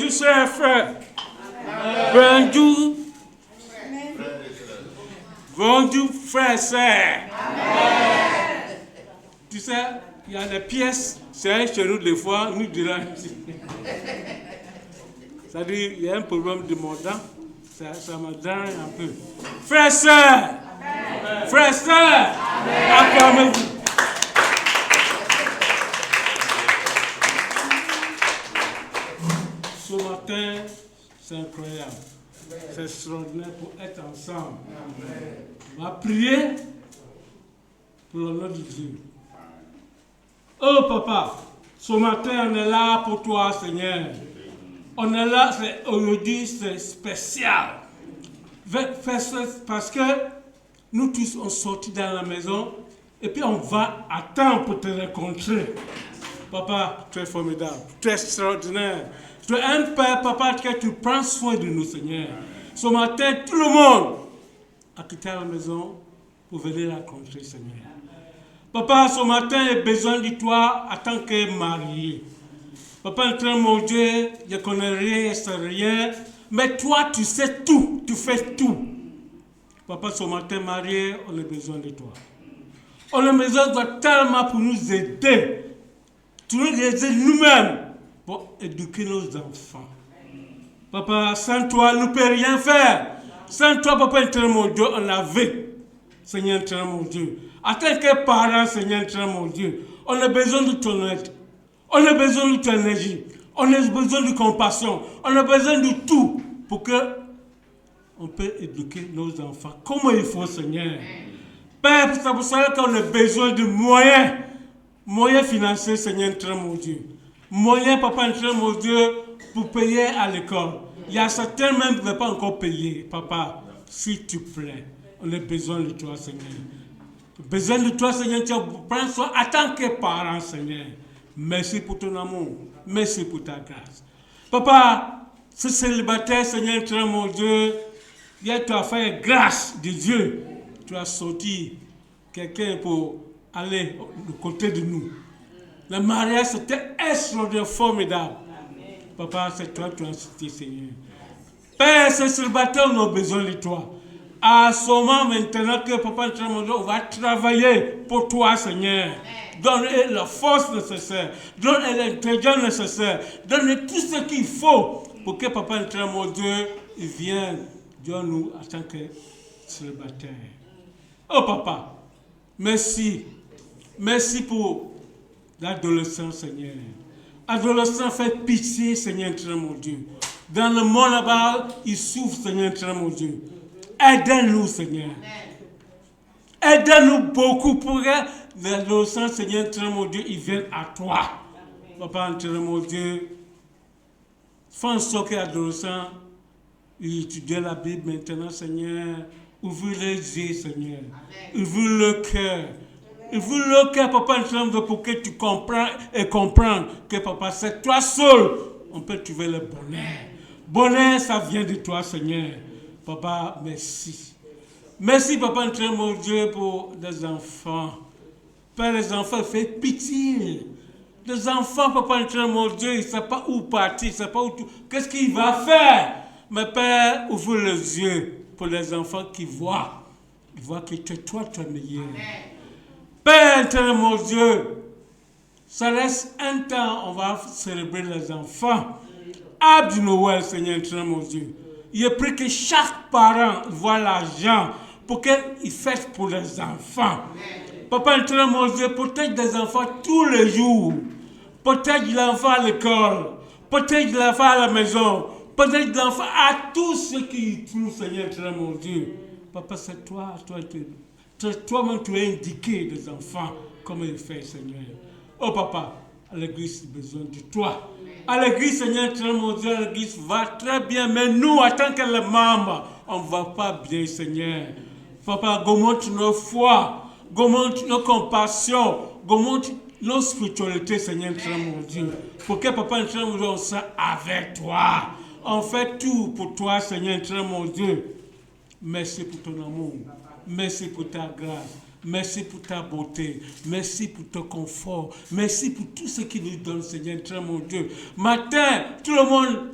Bonjour, chers frères. Bonjour. Bonjour, frères et sœurs. Tu sais, il y a des pièces, c'est chez nous des fois, nous dirons ici. C'est-à-dire, il y a un problème de mon dent, ça me dérange un peu. Frères et sœurs, frères et sœurs, acclamez-vous. Ce matin, c'est incroyable. C'est extraordinaire pour être ensemble. On va prier pour le nom de Dieu. Oh papa, ce matin on est là pour toi, Seigneur. On est là, aujourd'hui c'est spécial. Parce que nous tous on sortit dans la maison et puis on va attendre pour te rencontrer. Papa, tu es formidable, tu es extraordinaire. Tu es un père, papa, que tu prends soin de nous, Seigneur. Ce matin, tout le monde a quitté la maison pour venir rencontrer, Seigneur. Papa, ce matin, j'ai besoin de toi en tant que marié. Papa, mon Dieu, je ne connais rien, je ne sais rien. Mais toi, tu sais tout, tu fais tout. Papa, ce matin, marié, on a besoin de toi. On a besoin de toi tellement pour nous aider. Tu nous aider nous-mêmes pour éduquer nos enfants. Papa, sans toi, nous ne pouvons rien faire. Sans toi, papa, mon Dieu, on avait, Seigneur, mon Dieu. En tant que parents, Seigneur, mon Dieu, on a besoin de ton aide. On a besoin de ton énergie. On a besoin de compassion. On a besoin de tout pour que on peut éduquer nos enfants comme il faut, Seigneur. Père, c'est pour ça qu'on a besoin de moyens. Moyens financiers, Seigneur, mon Dieu. Moyens, papa, mon Dieu, pour payer à l'école. Il y a certains même qui ne veulent pas encore payer. Papa, s'il te plaît, on a besoin de toi, Seigneur. Besoin de toi, Seigneur, tu prends soin en tant que parent, Seigneur. Merci pour ton amour. Merci pour ta grâce. Papa, ce célibataire, Seigneur, mon Dieu, hier tu as fait grâce de Dieu. Tu as sorti quelqu'un pour aller du côté de nous. Le mariage, c'était extraordinaire, formidable. Amen. Papa, c'est toi qui as cité, Seigneur. Père, ces célibataires, on a besoin de toi. À ce moment maintenant que Papa, on va travailler pour toi, Seigneur. Donne la force nécessaire, donne l'intelligence nécessaire, donne tout ce qu'il faut pour que Papa, mon Dieu, vienne de nous en tant que célibataire. Oh Papa, merci. Merci pour l'adolescent, Seigneur. Adolescent, fait pitié, Seigneur, mon Dieu. Dans le monde là-bas, il souffre, Seigneur, mon Dieu. Aide-nous, Seigneur. Aide-nous beaucoup pour que l'adolescent, Seigneur, mon Dieu, il vienne à toi. Papa, mon Dieu, fais en sorte que l'adolescent, il étudie la Bible maintenant, Seigneur. Ouvre les yeux, Seigneur. Ouvre le cœur. Ouvre le cœur, Papa, pour que tu comprennes et comprennes que, Papa, c'est toi seul. On peut trouver le bonheur. Bonheur, ça vient de toi, Seigneur. Papa, merci. Merci, Papa, mon Dieu, pour les enfants. Père, les enfants, fais pitié. Les enfants, Papa, mon Dieu, ils ne savent pas où partir, ils ne savent pas où tout. Qu'est-ce qu'il va faire? Mais Père, ouvre les yeux pour les enfants qui voient. Ils voient que toi, tu es meilleur. Père, mon Dieu, ça reste un temps, on va célébrer les enfants. Abdi Noël, Seigneur, mon Dieu. Il est pris que chaque parent voit l'argent pour qu'il fasse pour les enfants. Papa, mon Dieu, protège les enfants tous les jours. Protège l'enfant à l'école. Protège l'enfant à la maison. Protège l'enfant à tous ceux qui trouvent, Seigneur, mon Dieu. Papa, c'est toi-même tu as indiqué les enfants comment ils font, Seigneur. Oh papa, à l'église, il a besoin de toi. À l'église, Seigneur, mon Dieu, l'église va très bien, mais nous, en tant que les membres, on ne va pas bien, Seigneur. Papa, augmente nos foi, augmente nos compassions, augmente nos spiritualités, Seigneur, mon Dieu. Pour que, Papa, mon Dieu, on soit avec toi. On fait tout pour toi, Seigneur, mon Dieu. Merci pour ton amour. Merci pour ta grâce. Merci pour ta beauté. Merci pour ton confort. Merci pour tout ce qui nous donne, Seigneur, mon Dieu. Matin, tout le monde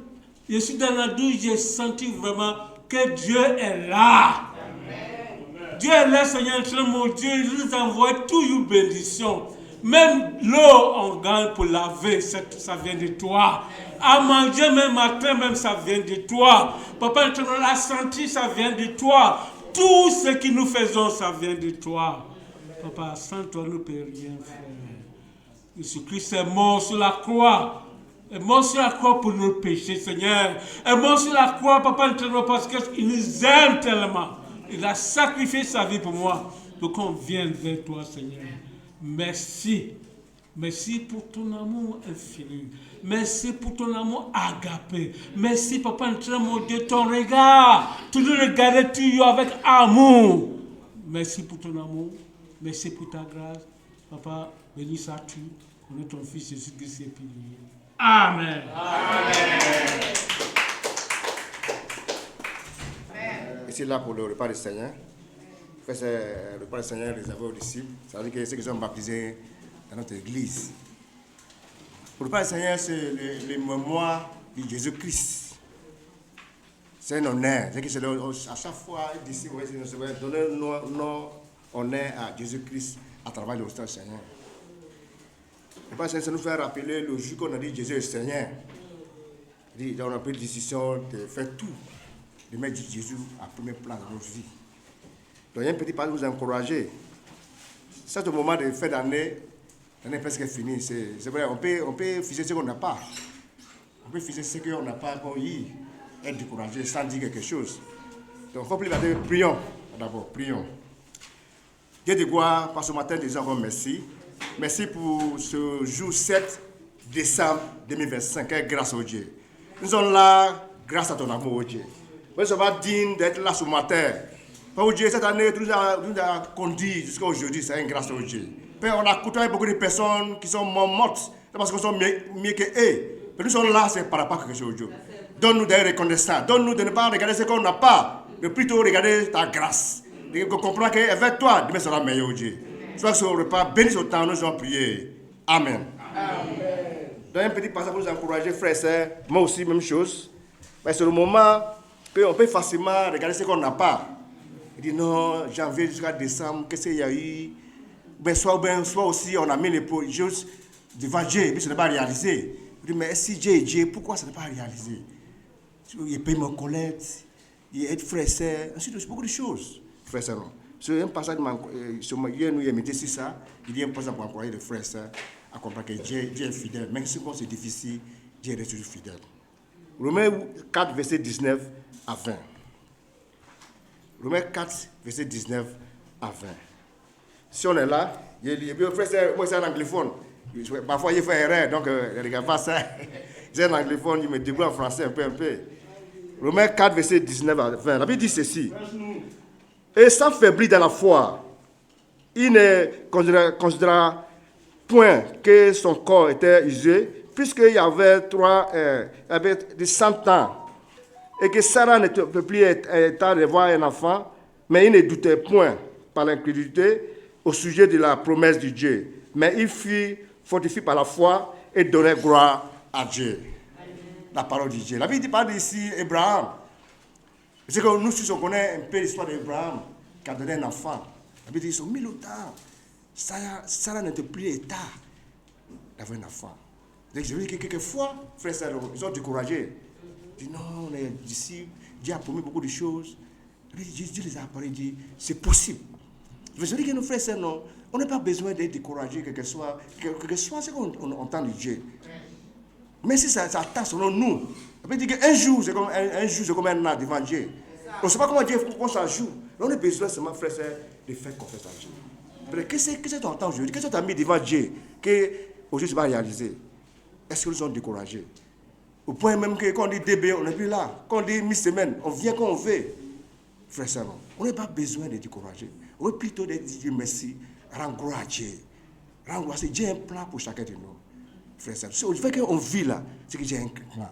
Je suis dans la douche, j'ai senti vraiment que Dieu est là. Dieu est là, Seigneur, mon Dieu, il nous envoie toutes les bénédictions. Même l'eau, on gagne pour laver, ça vient de toi. À manger, même matin, même ça vient de toi. Papa, la santé, ça vient de toi. Tout ce que nous faisons, ça vient de toi. Papa, sans toi, nous ne pouvons rien faire. Jésus-Christ est mort sur la croix. Est mort sur la croix pour nos péchés, Seigneur. Est mort sur la croix, Papa, parce qu'il nous aime tellement. Il a sacrifié sa vie pour moi, pour qu'on vienne vers toi, Seigneur. Merci. Merci pour ton amour infini. Merci pour ton amour agapé. Merci, Papa, mon Dieu, ton regard. Tu nous regardes toujours avec amour. Merci pour ton amour. Merci pour ta grâce. Papa, bénis ça-tu. Au nom de ton Fils Jésus-Christ est prié. Amen. Amen. Et c'est là pour le repas du Seigneur. C'est le repas du Seigneur réservé aux disciples. Ça veut dire que ceux qui sont baptisés dans notre église. Le repas du Seigneur, c'est le mémoire de Jésus-Christ. C'est un honneur. C'est que à chaque fois, les disciples donner un honneur à Jésus-Christ à travers le repas du Seigneur. Le repas du Seigneur, ça nous fait rappeler le jour qu'on a dit Jésus est Seigneur. On a pris la décision de faire tout, de mettre Jésus à première place dans notre vie. Donc, il y a un petit pas de vous encourager. C'est un moment de fin d'année, l'année est presque finie. C'est vrai, on peut figer ce qu'on n'a pas. On peut figer ce qu'on n'a pas pour y être découragé sans dire quelque chose. Donc, il faut plus garder, prions. D'abord, prions. Dieu de gloire, par ce matin, déjà, merci. Merci pour ce jour 7 décembre 2025, grâce au Dieu. Nous sommes là grâce à ton amour, Dieu. Nous ne sommes pas dignes d'être là ce matin. Père Dieu, cette année, tu nous as conduit jusqu'à aujourd'hui, c'est une grâce au Dieu. Père, on a côtoyé beaucoup de personnes qui sont mortes, parce qu'on sont mieux qu'eux. Mais nous sommes là, c'est par rapport à quelque chose, Dieu. Donne-nous des reconnaissants, donne-nous de ne pas regarder ce qu'on n'a pas, mais plutôt regarder ta grâce. Et comprendre qu'avec toi, demain sera meilleur, Dieu. Soit que ce repas, bénis autant, nous allons prier. Amen. Amen. Dans un petit passage pour nous encourager, frères et sœurs, moi aussi, même chose. C'est le moment qu'on peut facilement regarder ce qu'on n'a pas. Il dit non, janvier jusqu'à décembre, qu'est-ce qu'il y a eu? Soit aussi, on a mis les choses devant Dieu, mais ce n'est pas réalisé. Il dit, mais si Dieu est Dieu, pourquoi ce n'est pas réalisé? Il paye mon collecte, il aide frères et sœurs, ainsi de suite, beaucoup de choses, frères et sœurs. C'est un passage, hier nous avons dit ça, il y a un passage pour encourager les frères et sœurs à comprendre que Dieu est fidèle. Même si c'est difficile, Dieu est toujours fidèle. Romains 4, verset 19 à 20. Romains 4, verset 19 à 20. Si on est là, moi c'est un anglophone. Parfois il fait erreur, donc ne regarde pas ça. C'est un anglophone, il me débrouille en français un peu. Romains 4, verset 19 à 20. La Bible dit ceci. Et sans faiblir dans la foi, il ne considéra point que son corps était usé, puisqu'il y avait 100 ans, et que Sarah ne peut plus être de voir un enfant, mais il ne doutait point par l'incrédulité au sujet de la promesse de Dieu. Mais il fut fortifié par la foi et donnait gloire à Dieu. La parole de Dieu. La Bible parle ici Abraham. C'est que nous, si on connaît un peu l'histoire d'Abraham, qui a donné un enfant, la Bible dit qu'ils sont 1000 ans. Sarah n'était plus état d'avoir un enfant. Donc, je veux dire que quelquefois, frères et sœurs, ils sont découragés. Ils disent non, on est d'ici, Dieu a promis beaucoup de choses. Dieu les a parlé, dit c'est possible. Je veux dire que nos frères et sœurs, non, on n'a pas besoin d'être découragés, quel que soit ce qu'on entend de Dieu. Mais si ça attend selon nous, ça veut dire qu'un jour, c'est comme un an devant Dieu. On ne sait pas comment Dieu ça joue. On a besoin seulement, frères et sœurs, de faire confiance à Dieu. Mais qu'est-ce que tu entends aujourd'hui? Qu'est-ce que tu as mis devant Dieu qu'aujourd'hui tu vas réaliser? Est-ce que nous sommes découragés? Au point même que quand on dit DB, on n'est plus là. Quand on dit mi-semaine, on vient quand on veut. Frères et sœurs, on n'a pas besoin de décourager. On veut plutôt dire merci, rendre gloire à Dieu. Rendre gloire, c'est Dieu un plan pour chacun de nous. Frères et sœurs, le fait qu'on vit là, c'est que Dieu a un plan.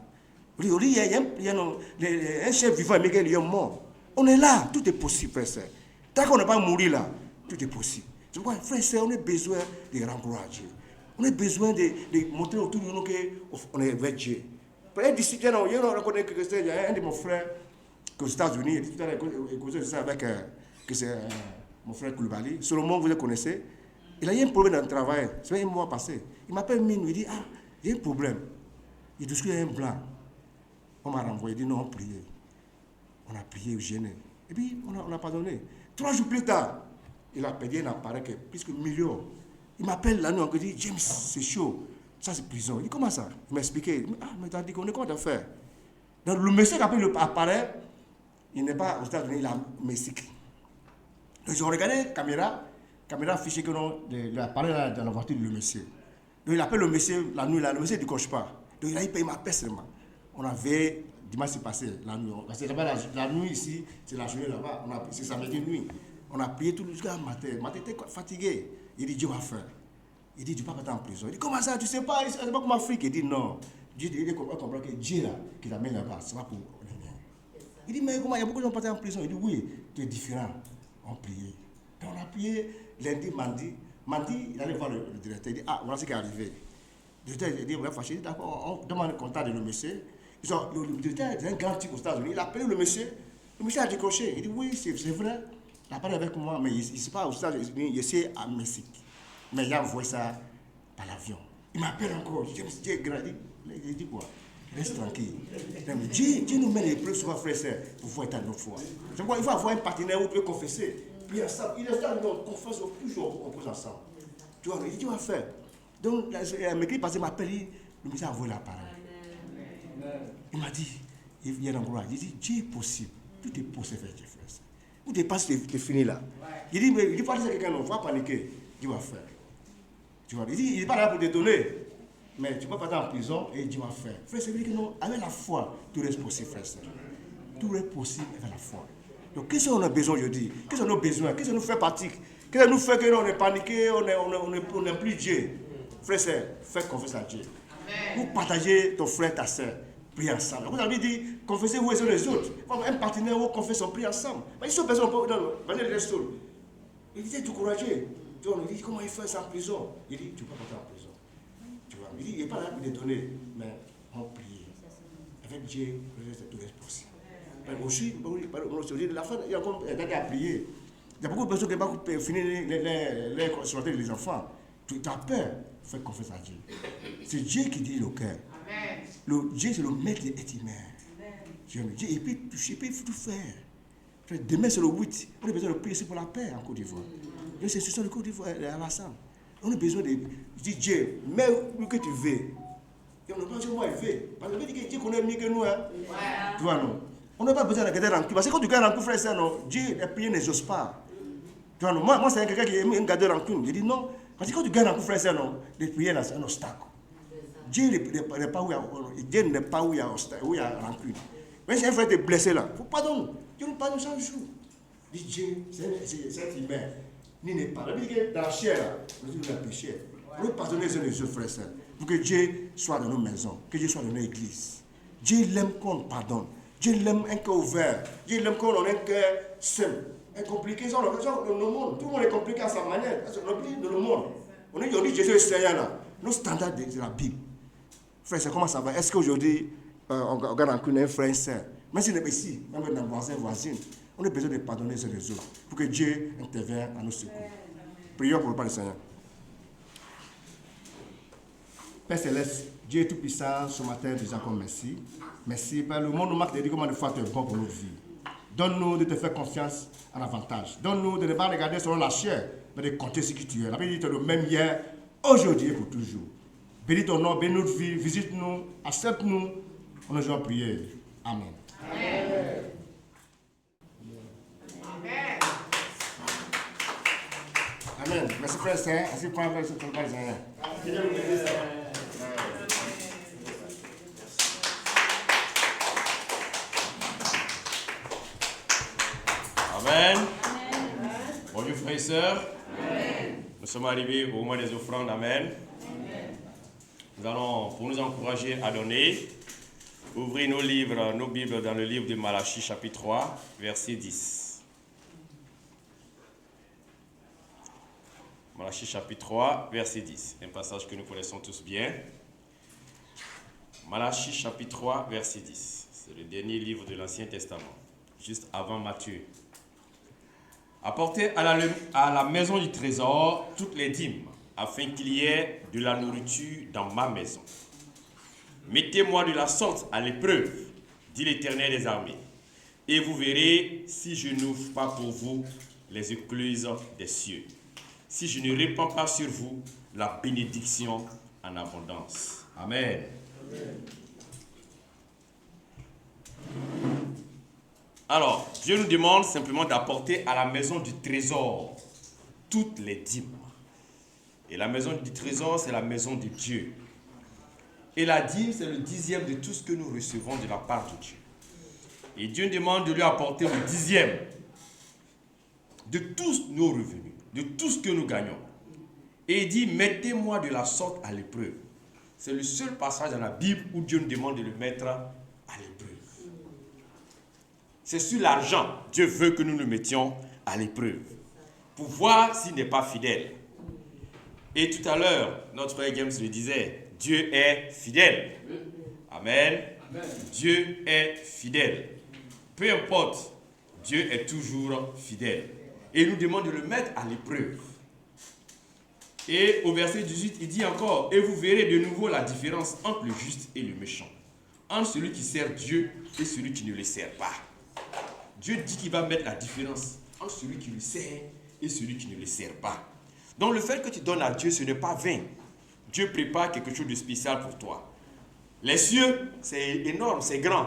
Il y a un chef vivant, mais il est mort. On est là, tout est possible, frères et sœurs. Tant qu'on n'est pas mort là, tout est possible. C'est pourquoi, frères et sœurs, on a besoin de rendre gloire à Dieu. On a besoin de montrer autour de nous qu'on est avec Dieu. Un disciple, il y a un de mon frère aux États-Unis, tout à l'heure, causé ça avec mon frère Koulibaly. Solomon, vous le connaissez. Il a eu un problème dans le travail. C'est un mois passé. Il m'appelle Mine, il dit, ah, il y a un problème. Il dit, il y a un blanc. On m'a renvoyé, il dit, non, on priait. On a prié, gêné. Et puis, on a pardonné. 3 jours plus tard, il a payé un appareil qui est plus que 1 million. Il m'appelle la nuit, il dit, James, c'est chaud. Ça, c'est prison. Il dit, comment ça? Il m'a expliqué. Ah, mais t'as dit qu'on est quoi de faire? Donc, le monsieur qui a pris l'appareil, il n'est pas aux États-Unis, il est au Mexique. Donc, ils ont regardé la caméra affichée que l'appareil là dans la voiture de le monsieur. Donc, il appelle le monsieur la nuit, là, le monsieur ne décoche pas. Donc, il a payé ma paix seulement. On avait, dimanche c'est passé, la nuit. Parce que la nuit ici, c'est la journée là-bas. C'est samedi nuit. On a prié tout le jour matin. Matin, était fatigué. Il dit, Dieu va faire. Il dit, Dieu ne va pas t'en prison. Il dit, comment ça, tu ne sais pas, c'est pas comme Afrique. Il dit, non. Il comprend que Dieu là, qui t'amène là-bas, c'est pas pour les miens. Il dit, mais comment, il y a beaucoup de gens partis en prison. Il dit, oui, tu es différent. On priait. Donc on a prié lundi, mardi, il allait voir le directeur. Il dit, ah, voilà ce qui est arrivé. Le directeur, il dit, on va fâcher. D'accord, on demande le contact de le monsieur. Le directeur, c'est un grand type aux États-Unis. Il a appelé le monsieur. Le monsieur a décroché. Il dit, oui, c'est vrai. Il a parlé avec moi, mais il ne sait pas aux États-Unis, il est à Mexique. Mais il a envoyé ça par l'avion. Il m'appelle encore. Je me dis, Dieu est grand. Il dit quoi? Reste tranquille. Dieu nous met les preuves souvent, frère et sœur, pour voir état de notre foi. C'est pourquoi il faut avoir un partenaire où tu peux confesser. Puis ensemble, il est là, on confesse toujours, on pose ensemble. Tu vois, il dit, tu vas faire. Donc, mercredi passé, il m'appelle, le monsieur a envoyé l'appareil. Il m'a dit, il vient d'endroit, il dit, Dieu est possible. Tout est possible, frère et sœur. Où tu passes, tu es fini là. Il dit, mais il dit, pas à quelqu'un, non, il ne faut pas paniquer. Dieu va faire. Tu vois, il dit, il n'est pas là pour te donner. Mais tu ne peux pas être en prison et Dieu va faire. Frère, c'est vrai que non, avec la foi, tout reste possible, frère. Tout est possible avec la foi. Donc, qu'est-ce qu'on a besoin aujourd'hui? Qu'est-ce qu'on a besoin? Qu'est-ce qui nous fait partie? Qu'est-ce qui nous fait qu'on est paniqué, on n'est plus Dieu? Frère, c'est fais confiance à Dieu. Vous partagez ton frère, ta soeur, priez ensemble. Vous avez dit, confessez-vous les uns les autres. Un partenaire où confesse, on prie ensemble. Mais ils sont personnes, venez le resto. Il dit, découragé. On dit, comment il fait ça en prison? Il dit, tu ne peux pas partir en prison. Tu vois, il dit, il n'est pas là pour te donner, mais on prie. Avec Dieu, tout est possible. Aussi, la fin, il y a encore à prier. Il y a beaucoup de personnes qui ne peuvent pas finir les enfants. Tu as peur, fais confiance à Dieu. C'est Dieu qui dit le cœur. Dieu, c'est le maître des êtres humains. Dieu, et puis, il peut tout faire. Demain, c'est le 8. On a besoin de prier pour la paix en Côte d'Ivoire. C'est sur le Côte d'Ivoire à l'ensemble. On a besoin de dire, Dieu, mets où que tu veux. Et on n'a pas besoin de moi, il veut. Parce que Dieu connaît mieux que nous. Hein? Ouais. Tu vois, non? On n'a pas besoin de garder rancune. Parce que quand tu gardes rancune, frère, ça, non, Dieu, les prières n'exauce pas. Tu vois, non? Moi c'est quelqu'un qui aime garder rancune. Je dis non. Parce que quand tu gardes rancune, frère, ça, non, les prières, là, c'est un obstacle. Dieu n'est pas où il y a rancune. Mais si un frère est blessé là, il faut pardonner. Dieu nous pardonne chaque jour. Dit Dieu, c'est un humain. Ni n'est pas. Dans la chair, là, nous avons un péché. On veut pardonner les uns les autres, frères et sœurs. Pour que Dieu soit dans nos maisons, que Dieu soit dans nos églises. Dieu l'aime qu'on pardonne. Dieu l'aime un cœur ouvert. Dieu l'aime qu'on ait un cœur simple. Incompliqué, dans le monde. Tout le monde est compliqué à sa manière. Dans le monde. On dit Jésus est Seigneur là. Nos standards de la Bible. Frère, c'est comment ça va? Est-ce qu'aujourd'hui, on regarde un frère et sœur, même s'il n'est pas ici, même dans voisine, on a besoin de pardonner les uns les autres pour que Dieu intervienne à nos secours. Prions pour le Père du Seigneur. Père Céleste, Dieu est tout-puissant, ce matin, nous disons encore merci. Merci, Père, le monde nous marque de dire comment de foi tu es bon pour notre vie. Donne-nous de te faire confiance en avantage. Donne-nous de ne pas regarder selon la chair, mais de compter ce que tu es. La Bible dit que tu es le même hier, aujourd'hui et pour toujours. Bénis ton nom, bénis notre vie, visite-nous, accepte-nous. On nous a prié. Amen. Amen. Amen. Merci frère Saint. Merci pour le Père Saint. Amen. Bonjour frères et sœurs. Nous sommes arrivés au mois des offrandes. Amen. Nous allons, pour nous encourager à donner, ouvrir nos livres, nos Bibles dans le livre de Malachie, chapitre 3, verset 10. Malachie, chapitre 3, verset 10. Un passage que nous connaissons tous bien. Malachie chapitre 3, verset 10. C'est le dernier livre de l'Ancien Testament, juste avant Matthieu. Apportez à la maison du trésor toutes les dîmes, afin qu'il y ait de la nourriture dans ma maison. Mettez-moi de la sorte à l'épreuve, dit l'Éternel des armées, et vous verrez si je n'ouvre pas pour vous les écluses des cieux, si je ne répands pas sur vous la bénédiction en abondance. Amen. Amen. Alors, Dieu nous demande simplement d'apporter à la maison du trésor toutes les dîmes. Et la maison du trésor, c'est la maison de Dieu. Et la dîme, c'est le 10e de tout ce que nous recevons de la part de Dieu. Et Dieu nous demande de lui apporter le 10e de tous nos revenus, de tout ce que nous gagnons. Et il dit, mettez-moi de la sorte à l'épreuve. C'est le seul passage dans la Bible où Dieu nous demande de le mettre à l'épreuve. C'est sur l'argent, Dieu veut que nous le mettions à l'épreuve, pour voir s'il n'est pas fidèle. Et tout à l'heure, notre frère James le disait, Dieu est fidèle. Amen. Amen. Dieu est fidèle. Peu importe, Dieu est toujours fidèle. Et il nous demande de le mettre à l'épreuve. Et au verset 18, il dit encore, et vous verrez de nouveau la différence entre le juste et le méchant, entre celui qui sert Dieu et celui qui ne le sert pas. Dieu dit qu'il va mettre la différence entre celui qui le sert et celui qui ne le sert pas. Donc le fait que tu donnes à Dieu, ce n'est pas vain. Dieu prépare quelque chose de spécial pour toi. Les cieux, c'est énorme, c'est grand.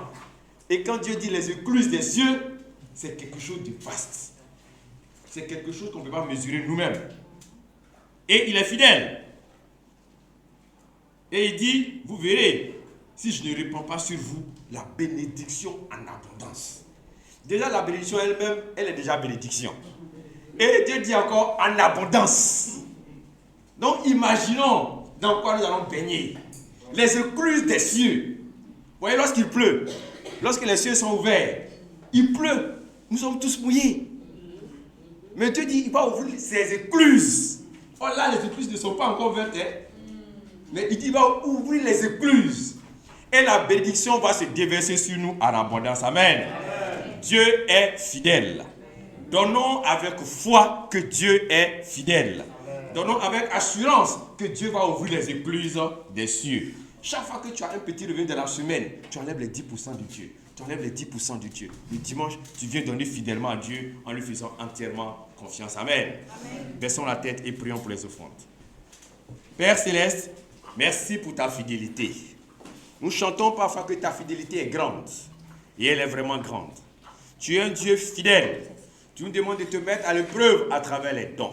Et quand Dieu dit les écluses des cieux, c'est quelque chose de vaste. C'est quelque chose qu'on ne peut pas mesurer nous-mêmes. Et il est fidèle. Et il dit, vous verrez, si je ne répands pas sur vous la bénédiction en abondance. Déjà, la bénédiction elle-même, elle est déjà bénédiction. Et Dieu dit encore en abondance. Donc, imaginons dans quoi nous allons baigner. Les écluses des cieux. Vous voyez, lorsqu'il pleut, lorsque les cieux sont ouverts, il pleut. Nous sommes tous mouillés. Mais Dieu dit, il va ouvrir ses écluses. Oh là, les écluses ne sont pas encore ouvertes. Mais il dit, il va ouvrir les écluses. Et la bénédiction va se déverser sur nous en abondance. Amen. Dieu est fidèle. Donnons avec foi que Dieu est fidèle. Donnons avec assurance que Dieu va ouvrir les écluses des cieux. Chaque fois que tu as un petit revenu de la semaine, tu enlèves les 10% de Dieu. Tu enlèves les 10% de Dieu. Le dimanche, tu viens donner fidèlement à Dieu en lui faisant entièrement confiance. Amen. Baissons la tête et prions pour les offrandes. Père Céleste, merci pour ta fidélité. Nous chantons parfois que ta fidélité est grande. Et elle est vraiment grande. Tu es un Dieu fidèle. Tu nous demandes de te mettre à l'épreuve à travers les dons.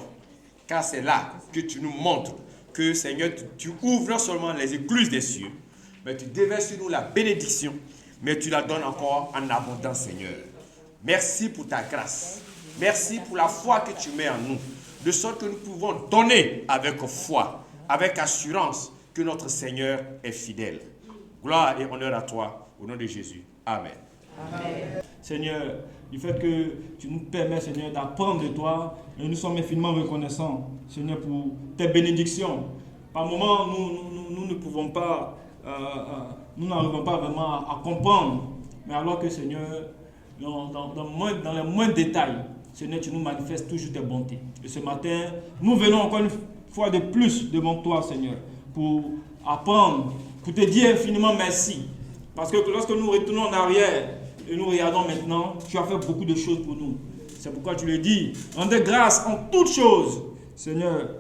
Car c'est là que tu nous montres que, Seigneur, tu ouvres non seulement les écluses des cieux, mais tu déverses sur nous la bénédiction, mais tu la donnes encore en abondance, Seigneur. Merci pour ta grâce. Merci pour la foi que tu mets en nous, de sorte que nous pouvons donner avec foi, avec assurance que notre Seigneur est fidèle. Gloire et honneur à toi, au nom de Jésus. Amen. Amen. Seigneur, du fait que tu nous permets, Seigneur, d'apprendre de toi, et nous sommes infiniment reconnaissants, Seigneur, pour tes bénédictions. Par moments, nous ne pouvons pas, nous n'arrivons pas vraiment à comprendre, mais alors que, Seigneur, dans les moindres détails, Seigneur, tu nous manifestes toujours tes bontés. Et ce matin, nous venons encore une fois de plus devant toi, Seigneur, pour apprendre, pour te dire infiniment merci. Parce que lorsque nous retournons en arrière et nous regardons maintenant, tu as fait beaucoup de choses pour nous. C'est pourquoi tu le dis, rendez grâce en toutes choses, Seigneur,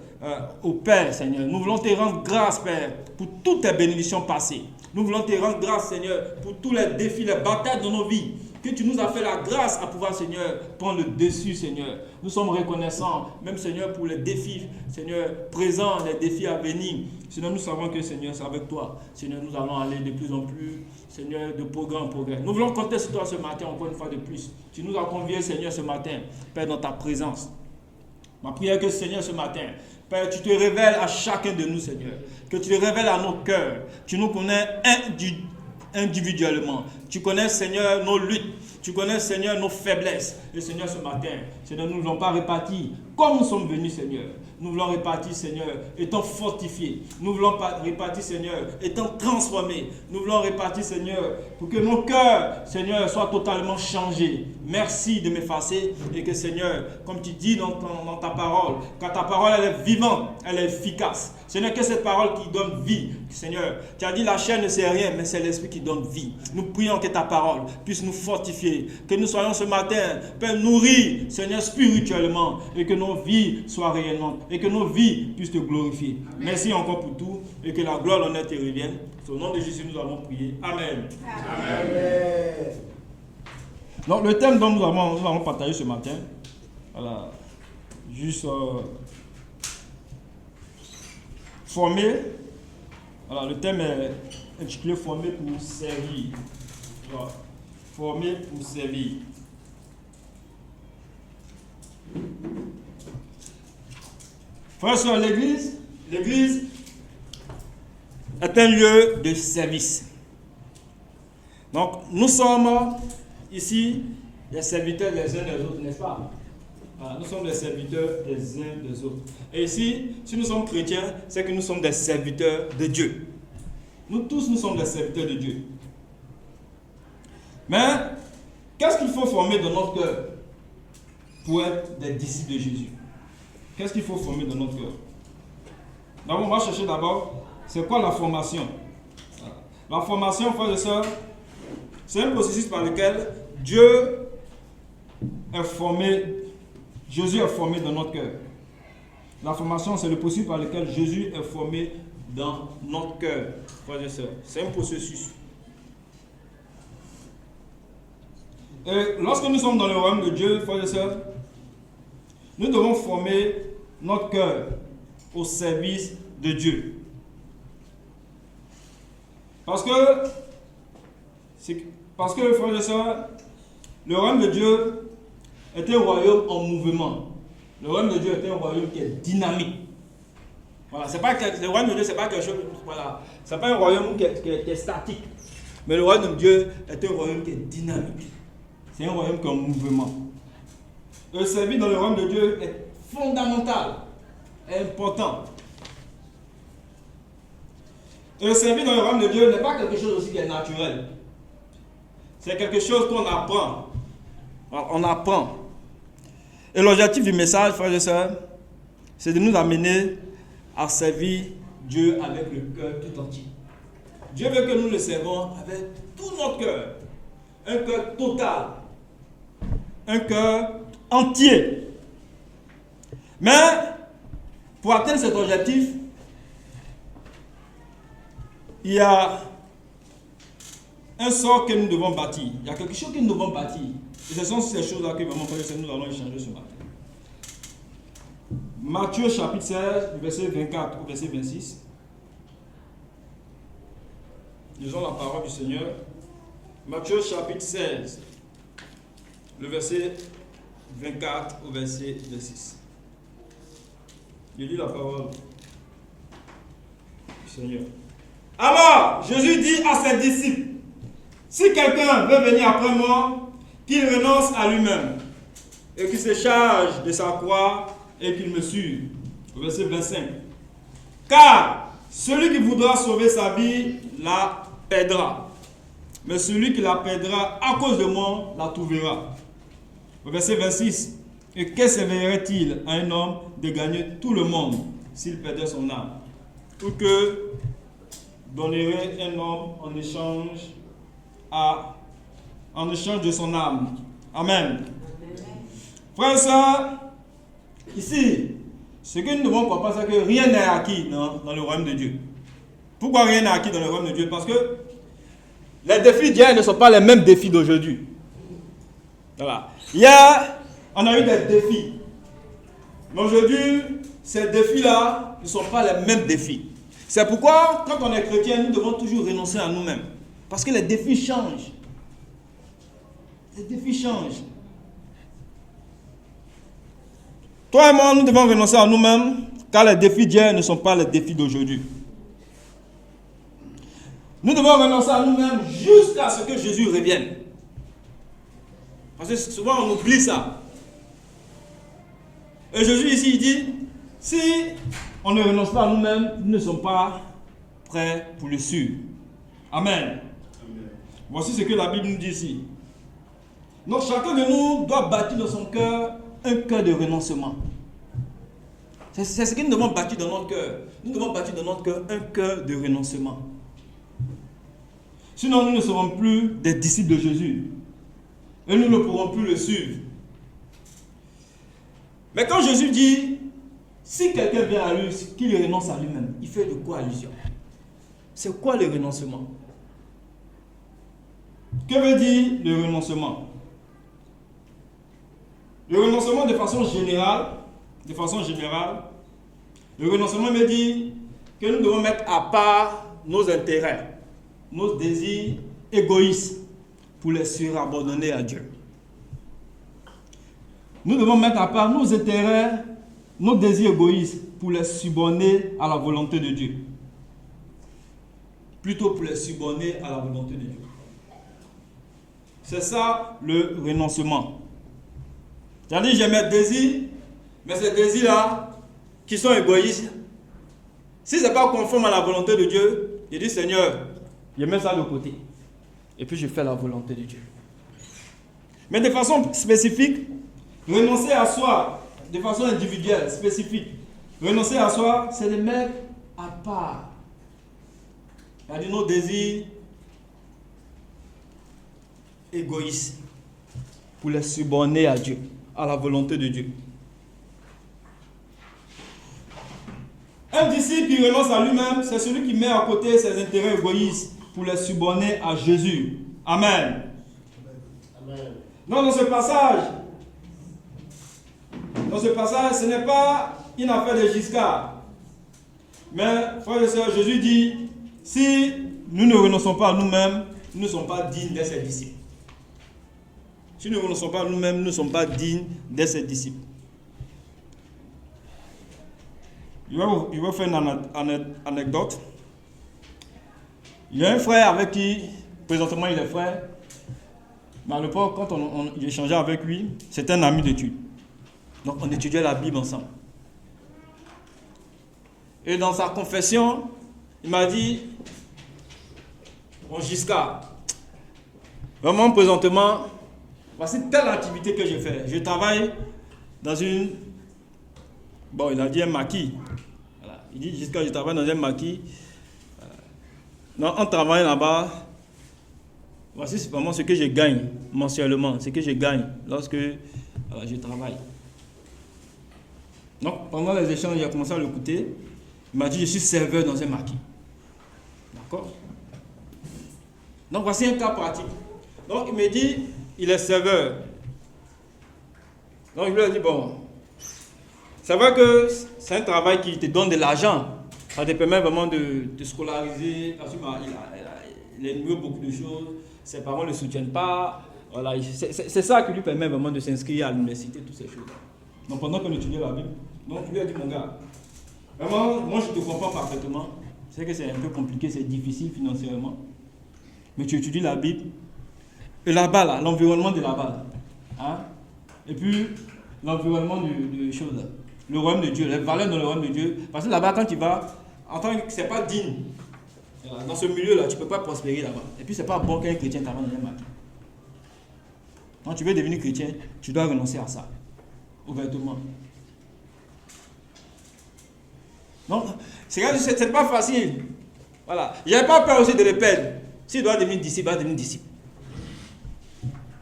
au Père, Seigneur. Nous voulons te rendre grâce, Père, pour toutes tes bénédictions passées. Nous voulons te rendre grâce, Seigneur, pour tous les défis, les batailles de nos vies. Que tu nous as fait la grâce à pouvoir, Seigneur, prendre le dessus, Seigneur. Nous sommes reconnaissants, même, Seigneur, pour les défis, Seigneur, présents, les défis à venir. Seigneur, nous savons que, Seigneur, c'est avec toi. Seigneur, nous allons aller de plus en plus, Seigneur, de progrès en progrès. Nous voulons compter sur toi ce matin, encore une fois de plus. Tu nous as conviés, Seigneur, ce matin, Père, dans ta présence. Ma prière que, Seigneur, ce matin, Père, tu te révèles à chacun de nous, Seigneur. Que tu te révèles à nos cœurs. Tu nous connais individuellement. Tu connais, Seigneur, nos luttes. Tu connais, Seigneur, nos faiblesses. Et Seigneur, ce matin, Seigneur, nous ne voulons pas répartir comme nous sommes venus, Seigneur. Nous voulons repartir, Seigneur, étant fortifiés. Nous voulons repartir, Seigneur, étant transformés. Nous voulons repartir, Seigneur, pour que nos cœurs, Seigneur, soient totalement changés. Merci de m'effacer et que, Seigneur, comme tu dis dans ta parole, quand ta parole elle est vivante, elle est efficace. Seigneur, que cette parole qui donne vie, Seigneur, tu as dit la chair ne sait rien, mais c'est l'esprit qui donne vie. Nous prions que ta parole puisse nous fortifier, que nous soyons ce matin, Père, nourris, Seigneur, spirituellement, et que nos vies soient rayonnantes, et que nos vies puissent te glorifier. Merci encore pour tout, et que la gloire, l'honneur te revienne. Au nom de Jésus, nous avons prié. Amen. Amen. Donc, le thème dont nous avons partagé ce matin, voilà, juste former. Voilà, le thème est intitulé Former pour servir. Voilà, former pour servir. Frères et sœurs, l'église est un lieu de service. Donc, nous sommes ici les serviteurs les uns des autres, n'est-ce pas? Voilà, nous sommes les serviteurs des uns des autres. Et ici, si nous sommes chrétiens, c'est que nous sommes des serviteurs de Dieu. Nous tous, nous sommes des serviteurs de Dieu. Mais, qu'est-ce qu'il faut former dans notre cœur pour être des disciples de Jésus? Qu'est-ce qu'il faut former dans notre cœur? Donc, on va chercher d'abord, c'est quoi la formation? La formation, frères et sœurs, c'est un processus par lequel Dieu est formé, Jésus est formé dans notre cœur. La formation, c'est le processus par lequel Jésus est formé dans notre cœur, frères et sœurs. C'est un processus. Et lorsque nous sommes dans le royaume de Dieu, frères et sœurs, nous devons former notre cœur au service de Dieu. Parce que, frères et sœurs, le royaume de Dieu est un royaume en mouvement. Le royaume de Dieu est un royaume qui est dynamique. Voilà, le royaume de Dieu, c'est pas quelque chose, voilà, c'est pas un royaume qui est statique. Mais le royaume de Dieu est un royaume qui est dynamique. C'est un royaume qui est en mouvement. Le service dans le royaume de Dieu est fondamental, est important. Et le service dans le royaume de Dieu n'est pas quelque chose aussi qui est naturel. C'est quelque chose qu'on apprend. On apprend. Et l'objectif du message, frères et sœurs, c'est de nous amener à servir Dieu avec le cœur tout entier. Dieu veut que nous le servons avec tout notre cœur. Un cœur total. Un cœur entier. Mais, pour atteindre cet objectif, il y a un sort que nous devons bâtir. Il y a quelque chose que nous devons bâtir. Et ce sont ces choses-là que vraiment, nous allons échanger ce matin. Matthieu chapitre 16, verset 24 au verset 26. Lisons la parole du Seigneur. Matthieu chapitre 16, le verset 24 au verset 26. Je lis la parole du Seigneur. Alors, Jésus dit à ses disciples, si quelqu'un veut venir après moi, qu'il renonce à lui-même et qu'il se charge de sa croix et qu'il me suive. Verset 25. Car celui qui voudra sauver sa vie la perdra. Mais celui qui la perdra à cause de moi la trouvera. Verset 26. Et que servirait-il à un homme de gagner tout le monde s'il perdait son âme? Ou que donnerait un homme en échange de son âme? Amen. Frères et sœurs, ici, ce que nous devons comprendre, c'est que rien n'est acquis dans le royaume de Dieu. Pourquoi rien n'est acquis dans le royaume de Dieu? Parce que les défis d'hier ne sont pas les mêmes défis d'aujourd'hui. Voilà. Hier, on a eu des défis. Mais aujourd'hui, ces défis-là ne sont pas les mêmes défis. C'est pourquoi, quand on est chrétien, nous devons toujours renoncer à nous-mêmes. Parce que les défis changent. Les défis changent. Toi et moi, nous devons renoncer à nous-mêmes, car les défis d'hier ne sont pas les défis d'aujourd'hui. Nous devons renoncer à nous-mêmes jusqu'à ce que Jésus revienne. Parce que souvent, on oublie ça. Et Jésus ici, il dit, si on ne renonce pas à nous-mêmes, nous ne sommes pas prêts pour le suivre. Amen. Voici ce que la Bible nous dit ici. Donc chacun de nous doit bâtir dans son cœur un cœur de renoncement. C'est ce que nous devons bâtir dans notre cœur. Nous devons bâtir dans notre cœur un cœur de renoncement. Sinon, nous ne serons plus des disciples de Jésus. Et nous ne pourrons plus le suivre. Mais quand Jésus dit, si quelqu'un vient à lui, qu'il renonce à lui-même, il fait de quoi allusion? C'est quoi le renoncement? Que veut dire le renoncement? Le renoncement de façon générale, le renoncement veut dire que nous devons mettre à part nos intérêts, nos désirs égoïstes pour les surabandonner à Dieu. Nous devons mettre à part nos intérêts, nos désirs égoïstes pour les subordonner à la volonté de Dieu. Plutôt pour les subordonner à la volonté de Dieu. C'est ça le renoncement. C'est-à-dire, j'ai mes désirs, mais ces désirs-là, qui sont égoïstes, si ce n'est pas conforme à la volonté de Dieu, je dis, Seigneur, je mets ça de côté. Et puis je fais la volonté de Dieu. Mais de façon spécifique, renoncer à soi, de façon individuelle, spécifique, renoncer à soi, c'est de mettre à part. C'est-à-dire nos désirs égoïstes pour les subordonner à Dieu, à la volonté de Dieu. Un disciple qui renonce à lui-même, c'est celui qui met à côté ses intérêts égoïstes pour les subordonner à Jésus. Amen. Amen. Non, dans ce passage, ce n'est pas une affaire de Giscard. Mais, frères et sœurs, Jésus dit, si nous ne renonçons pas à nous-mêmes, nous ne sommes pas dignes d'être ses disciples. Si nous ne renonçons pas à nous-mêmes, nous ne sommes pas dignes d'être ses disciples. Je vais faire une anecdote. Il y a un frère avec qui, présentement il est frère, mais à l'époque, quand j'échangeais avec lui, c'était un ami d'études. Donc on étudiait la Bible ensemble. Et dans sa confession, il m'a dit, bon Giscard, vraiment présentement, voici telle activité que je fais. Je travaille dans une... Bon, il a dit un maquis. Voilà. Il dit, Giscard, je travaille dans un maquis. En travaillant là-bas, voici vraiment ce que je gagne mensuellement, ce que je gagne lorsque je travaille. Donc, pendant les échanges, il a commencé à l'écouter. Il m'a dit, je suis serveur dans un maquis. D'accord? Donc, voici un cas pratique. Donc, il me dit, il est serveur. Donc, je lui ai dit, bon, c'est vrai que c'est un travail qui te donne de l'argent. Ça te permet vraiment de scolariser. Parce qu'il aime beaucoup de choses. Ses parents ne le soutiennent pas. Voilà. C'est ça qui lui permet vraiment de s'inscrire à l'université, toutes ces choses. Donc pendant qu'on étudiait la Bible, donc je lui ai dit, mon gars, vraiment, moi je te comprends parfaitement. Je sais que c'est un peu compliqué, c'est difficile financièrement. Mais tu étudies la Bible. Et là-bas, là, l'environnement de là-bas. Hein? Et puis, l'environnement de choses là. Le royaume de Dieu, les valeurs dans le royaume de Dieu. Parce que là-bas, quand tu vas, en tant que c'est pas digne. Dans ce milieu-là, tu ne peux pas prospérer là-bas. Et puis, c'est pas bon qu'un chrétien t'amène dans un maquis. Quand tu veux devenir chrétien, tu dois renoncer à ça. Ouvertement. Non, c'est pas facile. Voilà. Il n'y a pas peur aussi de les perdre. S'il doit devenir disciple, il va devenir disciple.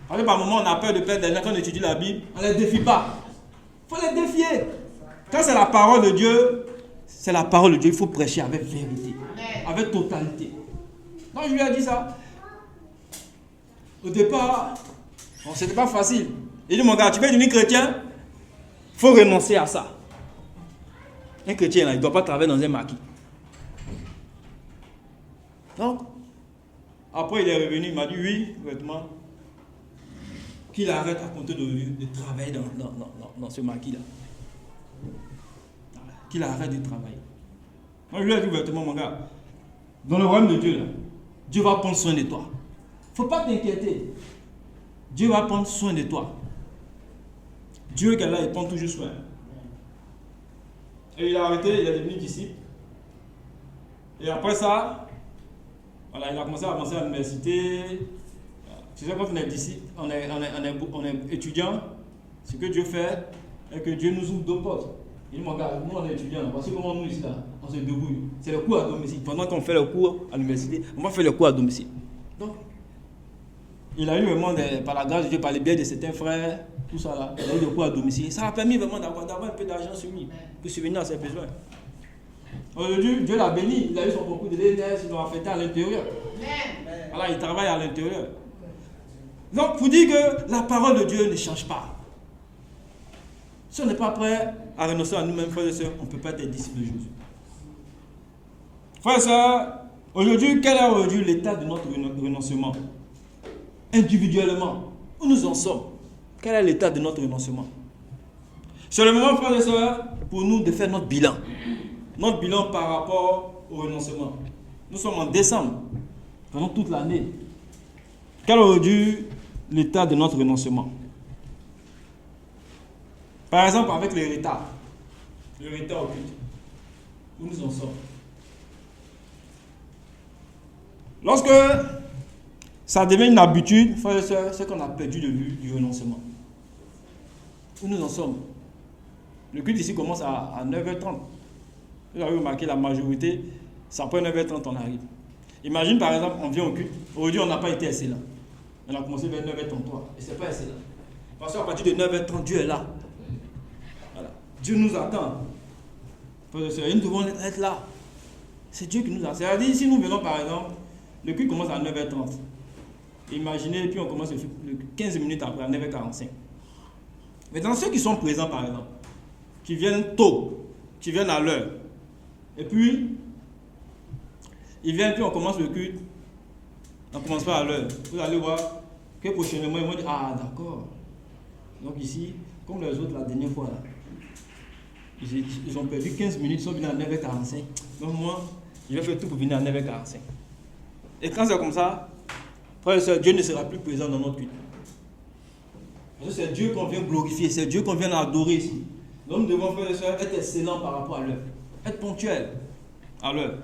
Parce que par moment, on a peur de perdre des gens quand on étudie la Bible. On ne les défie pas. Il faut les défier. Quand c'est la parole de Dieu, c'est la parole de Dieu. Il faut prêcher avec vérité, avec totalité. Donc je lui ai dit ça. Au départ, bon, c'était pas facile. Il dit, mon gars, tu veux devenir chrétien? Il faut renoncer à ça. Un chrétien, là, il ne doit pas travailler dans un maquis. Donc, après il est revenu, il m'a dit oui, vêtements, qu'il arrête à compter de travailler dans ce maquis-là. Qu'il arrête de travailler. Moi, je lui ai dit ouvertement, mon gars, dans le royaume de Dieu, là, Dieu va prendre soin de toi. Il ne faut pas t'inquiéter. Dieu va prendre soin de toi. Dieu qui est là, il prend toujours soin. Et il a arrêté, il est devenu disciple. Et après ça, voilà, il a commencé à avancer à l'université. Tu sais, quand on est disciple, on est étudiant, ce que Dieu fait est que Dieu nous ouvre deux portes. Il dit, mon gars, nous on est étudiants, voici comment nous ici là, on se débrouille. C'est le cours à domicile. Pendant qu'on fait le cours à l'université, on va faire le cours à domicile. Donc, il a eu vraiment, par la grâce de Dieu, par les biais de certains frères, tout ça là, il a eu le cours à domicile. Ça a permis vraiment d'avoir un peu d'argent sur lui, pour subvenir à ses besoins. Aujourd'hui, Dieu l'a béni, il a eu son concours de l'ENS, il l'a affecté à l'intérieur. Voilà, il travaille à l'intérieur. Donc, pour dire que la parole de Dieu ne change pas. Si on n'est pas prêt à renoncer à nous-mêmes, frères et sœurs, on ne peut pas être disciples de Jésus. Frères et sœurs, aujourd'hui, quel est aujourd'hui l'état de notre renoncement? Individuellement, où nous en sommes? Quel est l'état de notre renoncement? C'est le moment, frères et sœurs, pour nous de faire notre bilan. Notre bilan par rapport au renoncement. Nous sommes en décembre, pendant toute l'année. Quel est aujourd'hui l'état de notre renoncement? Par exemple, avec le retard au culte, où nous en sommes. Lorsque ça devient une habitude, frères et sœurs, c'est qu'on a perdu de vue du renoncement. Où nous en sommes? Le culte ici commence à 9h30. Vous avez remarqué, la majorité, c'est après 9h30 on arrive. Imagine par exemple, on vient au culte, aujourd'hui on n'a pas été assez là. On a commencé vers 9h33 et c'est pas assez là. Parce qu'à partir de 9h30, Dieu est là. Voilà. Dieu nous attend. Nous devons être là. C'est Dieu qui nous attend. C'est-à-dire, si nous venons par exemple, le culte commence à 9h30. Imaginez, puis on commence 15 minutes après, à 9h45. Mais dans ceux qui sont présents par exemple, qui viennent tôt, qui viennent à l'heure, et puis, ils viennent, puis on commence le culte, on ne commence pas à l'heure. Vous allez voir que prochainement, ils vont dire, ah d'accord. Donc ici, comme les autres la dernière fois, là, ils ont perdu 15 minutes, ils sont venus à 9h45. Donc moi, je vais faire tout pour venir à 9h45. Et quand c'est comme ça, frère et soeur, Dieu ne sera plus présent dans notre culte. Parce que c'est Dieu qu'on vient glorifier, c'est Dieu qu'on vient adorer ici. Donc nous devons, frère et soeur, être excellents par rapport à l'heure. Être ponctuel à l'heure.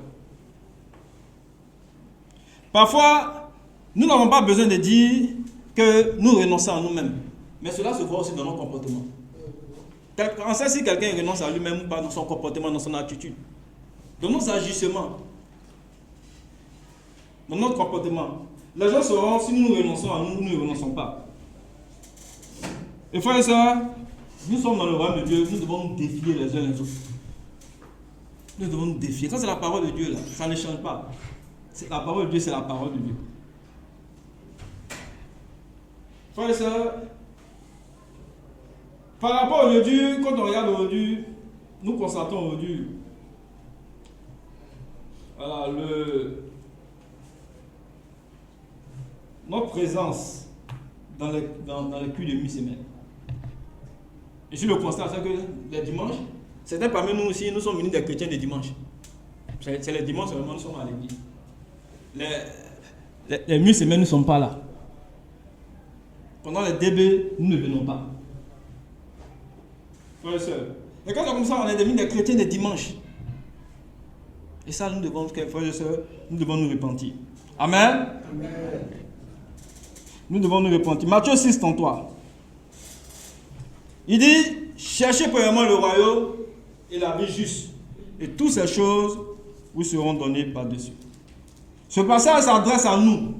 Parfois, nous n'avons pas besoin de dire que nous renonçons à nous-mêmes. Mais cela se voit aussi dans nos comportements. On sait si quelqu'un renonce à lui-même ou pas dans son comportement, dans son attitude. Dans nos agissements. Dans notre comportement. Les gens sauront si nous renonçons à nous ou nous ne renonçons pas. Et frères et sœurs, nous sommes dans le royaume de Dieu, nous devons nous défier les uns les autres. Nous devons nous défier. Quand c'est la parole de Dieu, là, ça ne change pas. La parole de Dieu, c'est la parole de Dieu. Frères et sœurs, par rapport à aujourd'hui, quand on regarde aujourd'hui, nous constatons aujourd'hui, voilà, notre présence dans les cultes de mi-semaine. Et sur le constat, c'est que les dimanches, certains parmi nous aussi, nous sommes venus des chrétiens des dimanches. C'est les dimanches seulement, nous sommes à l'église. Les mi-semaines, nous ne sommes pas là. Pendant les DB, nous ne venons pas. Frères et sœurs. Et quand c'est comme ça, on est devenus des chrétiens des dimanches. Et ça, nous devons, frères et sœurs, nous devons nous repentir. Amen. Amen. Nous devons nous repentir. Matthieu 6, 33. Il dit, cherchez premièrement le royaume et la vie juste. Et toutes ces choses vous seront données par-dessus. Ce passage s'adresse à nous.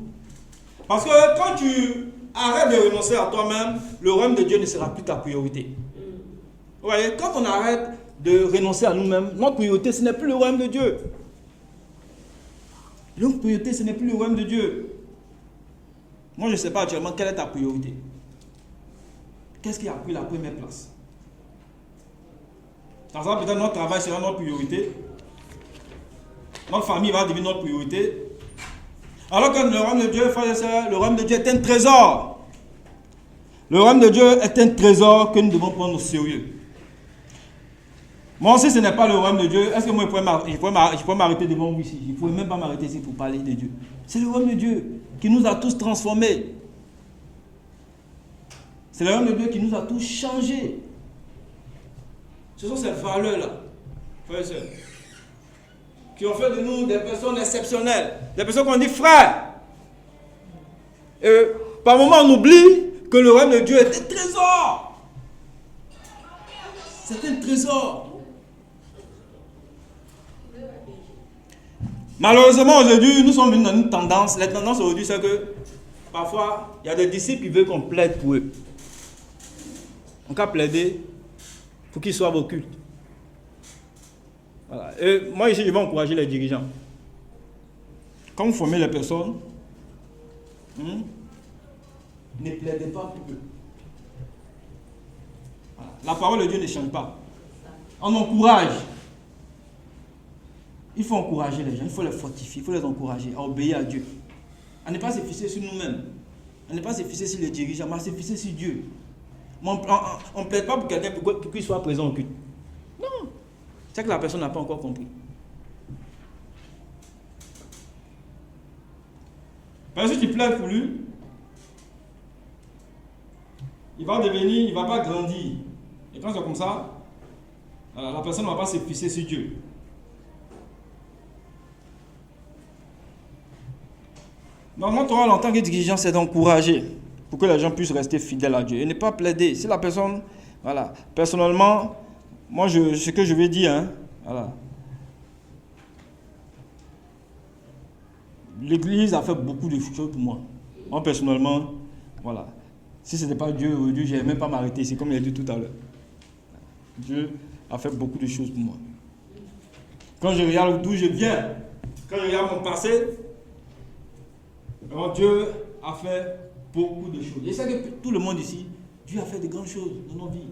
Parce que quand tu arrêtes de renoncer à toi-même, le royaume de Dieu ne sera plus ta priorité. Vous voyez, quand on arrête de renoncer à nous-mêmes, notre priorité, ce n'est plus le royaume de Dieu. Notre priorité, ce n'est plus le royaume de Dieu. Moi, je ne sais pas actuellement quelle est ta priorité. Qu'est-ce qui a pris la première place? Par exemple, peut-être notre travail sera notre priorité. Notre famille va devenir notre priorité. Alors que le royaume de Dieu, frères et sœurs, le royaume de Dieu est un trésor. Le royaume de Dieu est un trésor que nous devons prendre au sérieux. Moi aussi, ce n'est pas le royaume de Dieu. Est-ce que moi, je pourrais m'arrêter devant vous ici? Je ne pourrais même pas m'arrêter ici pour parler de Dieu. C'est le royaume de Dieu qui nous a tous transformés. C'est le royaume de Dieu qui nous a tous changés. Ce sont ces valeurs-là frères et sœurs, qui ont fait de nous des personnes exceptionnelles, des personnes qu'on dit frères. Et par moments, on oublie que le royaume de Dieu est un trésor. C'est un trésor. Malheureusement, aujourd'hui, nous sommes venus dans une tendance. La tendance aujourd'hui, c'est que parfois, il y a des disciples qui veulent qu'on plaide pour eux. On peut plaider pour qu'ils soient au culte. Voilà. Et moi, ici, je vais encourager les dirigeants. Quand vous formez les personnes, ne plaidez pas pour eux. Voilà. La parole de Dieu ne change pas. On encourage. Il faut encourager les gens, il faut les fortifier, il faut les encourager à obéir à Dieu. À ne pas se fixer sur nous-mêmes. À ne pas se fixer sur les dirigeants, mais à se fixer sur Dieu. On ne plaide pas pour quelqu'un pour qu'il soit présent au culte. Non. C'est que la personne n'a pas encore compris. Parce que si tu plaides pour lui, il va devenir, il ne va pas grandir. Et quand c'est comme ça, la personne ne va pas se fixer sur Dieu. Donc notre rôle en tant que dirigeant, c'est d'encourager pour que les gens puissent rester fidèles à Dieu et ne pas plaider. Si la personne, voilà, personnellement, moi ce que je vais dire, voilà, l'Église a fait beaucoup de choses pour moi. Moi personnellement, voilà, si ce n'était pas Dieu aujourd'hui, je n'allais même pas m'arrêter ici, comme il a dit tout à l'heure. Dieu a fait beaucoup de choses pour moi. Quand je regarde d'où je viens, quand je regarde mon passé, alors Dieu a fait beaucoup de choses. Et c'est que tout le monde ici, Dieu a fait de grandes choses dans nos vies.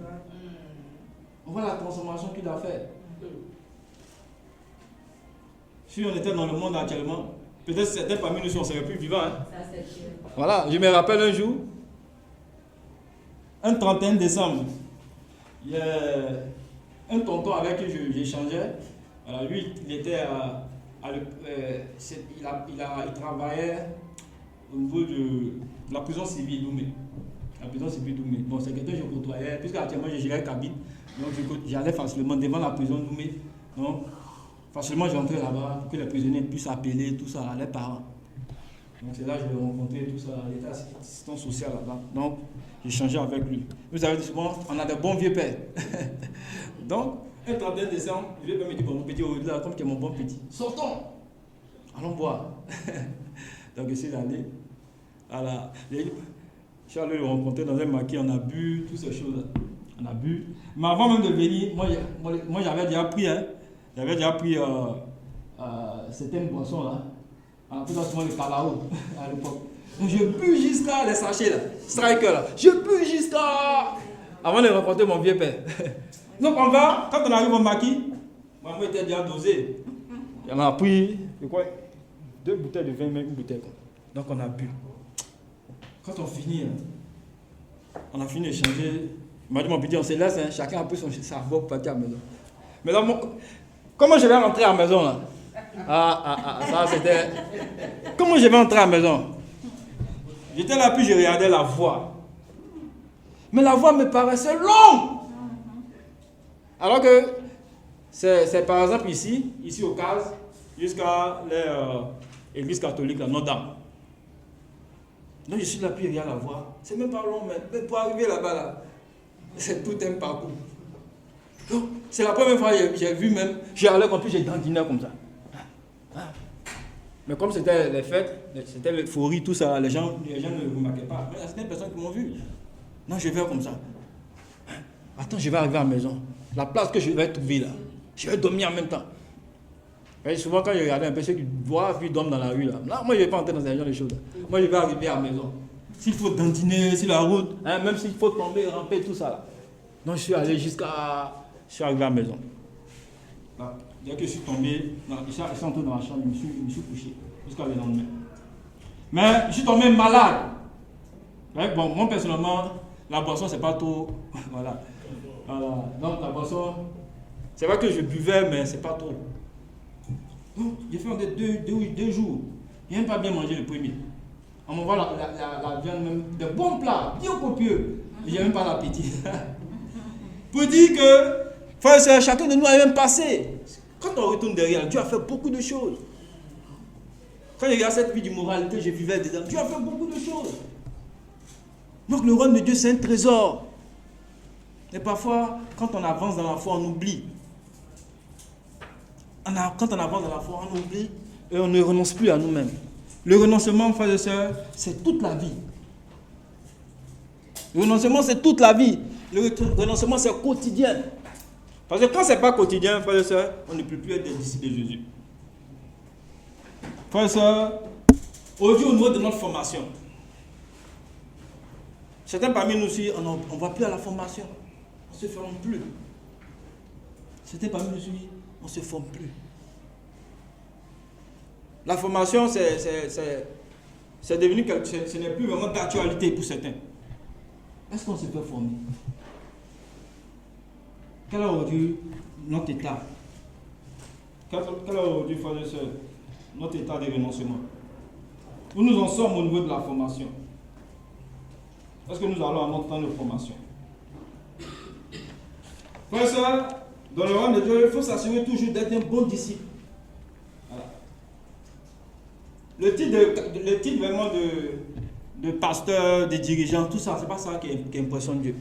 On voit la transformation qu'il a faite. Si on était dans le monde actuellement, peut-être certains parmi nous on serait plus vivants. Voilà, je me rappelle un jour, un 31 décembre, il y a un tonton avec qui j'échangeais. Alors lui, il était il travaillait au niveau de la prison civile d'Oumé. La prison civile d'Oumé. Bon, c'est quelqu'un que je côtoyais, puisque actuellement je gérais cabine, donc j'allais facilement devant la prison d'Oumé. Donc, facilement j'entrais là-bas pour que les prisonniers puissent appeler tout ça à leurs parents. Donc c'est là que je l'ai rencontré, tout ça, il était assistant social là-bas. Donc, j'échangeais avec lui. Vous avez dit souvent, on a de bons vieux pères. Donc, un 31 décembre, le vieux père me dit, bon, mon petit, là, comme tu es mon bon petit, sortons, allons boire. Donc, je suis allé. Voilà. Je suis allé le rencontrer dans un maquis, on a bu, toutes ces choses-là. On a bu. Mais avant même de venir, moi j'avais déjà pris, certaines boissons là. On appelle ça souvent le calao à l'époque. Donc, je bu jusqu'à les sachets là, striker là. Je bu jusqu'à. Avant de rencontrer mon vieux père. Donc, on va, quand on arrive au maquis, moi j'étais déjà dosé. On a pris, je crois, 2 bouteilles de vin, même une bouteille. Donc on a bu. Quand on finit, on a fini d'échanger. Il m'a dit, mon petit, on se laisse, chacun a pris sa voix pour partir à la maison. Mais là, comment je vais rentrer à la maison là? Ça c'était... Comment je vais rentrer à la maison? J'étais là, puis je regardais la voie. Mais la voie me paraissait longue. Alors que c'est par exemple ici au CAS, jusqu'à l'église catholique, la Notre-Dame. Donc je suis là, puis il y a la voie. C'est même pas long, mais pour arriver là-bas, là, c'est tout un parcours. Donc, c'est la première fois que j'ai vu même, j'ai allé comme puis j'ai dandiné comme ça. Mais comme c'était les fêtes, c'était l'euphorie, tout ça, les gens ne remarquaient pas. Mais il y a certaines personnes qui m'ont vu. Non, je vais comme ça. Attends, je vais arriver à la maison. La place que je vais trouver là, je vais dormir en même temps. Et souvent, quand je regardais un peu ceux qui boivent, puis dorment dans la rue, là, moi je ne vais pas entrer dans ce genre de choses. Moi je vais arriver à la maison. S'il faut dandiner sur la route, même s'il faut tomber, ramper, tout ça. Là. Donc je suis allé jusqu'à. Je suis arrivé à la maison. Là, dès que je suis tombé, je suis entré dans la chambre, je me suis couché jusqu'à le lendemain. Mais je suis tombé malade. Ouais, bon, moi personnellement, la boisson, c'est pas trop. Voilà. Donc la boisson, c'est vrai que je buvais, mais c'est pas trop. Donc, j'ai fait 2 jours. Je n'ai même pas bien mangé le premier. On m'envoie la viande, même de bons plats, bien copieux. Je n'ai même pas l'appétit. Pour dire que Frères et sœurs, chacun de nous a eu un passé. Quand on retourne derrière, Dieu a fait beaucoup de choses. Quand je regarde cette vie d'immoralité, je vivais dedans. Dieu a fait beaucoup de choses. Donc le royaume de Dieu, c'est un trésor. Et parfois, quand on avance dans la foi, on oublie. Quand on avance dans la foi, on oublie et on ne renonce plus à nous-mêmes. Le renoncement, frères et sœurs, c'est toute la vie. Le renoncement, c'est toute la vie. Le renoncement, c'est quotidien. Parce que quand ce n'est pas quotidien, frères et sœurs, on ne peut plus être des disciples de Jésus. Frères et sœurs, aujourd'hui, au niveau de notre formation, certains parmi nous aussi, on ne va plus à la formation. On ne se forme plus. Certains parmi nous aussi, on ne se forme plus. La formation, c'est devenu quelque chose, ce n'est plus vraiment d'actualité pour certains. Est-ce qu'on se fait former? Quel est aujourd'hui notre état? Quel est aujourd'hui, frères et sœurs, notre état de renoncement? Où nous en sommes au niveau de la formation? Est-ce que nous allons à notre temps de formation? Frères et sœurs, dans le royaume de Dieu, il faut s'assurer toujours d'être un bon disciple. Voilà. Le titre vraiment de pasteur, de dirigeant, tout ça, c'est pas ça qui impressionne Dieu.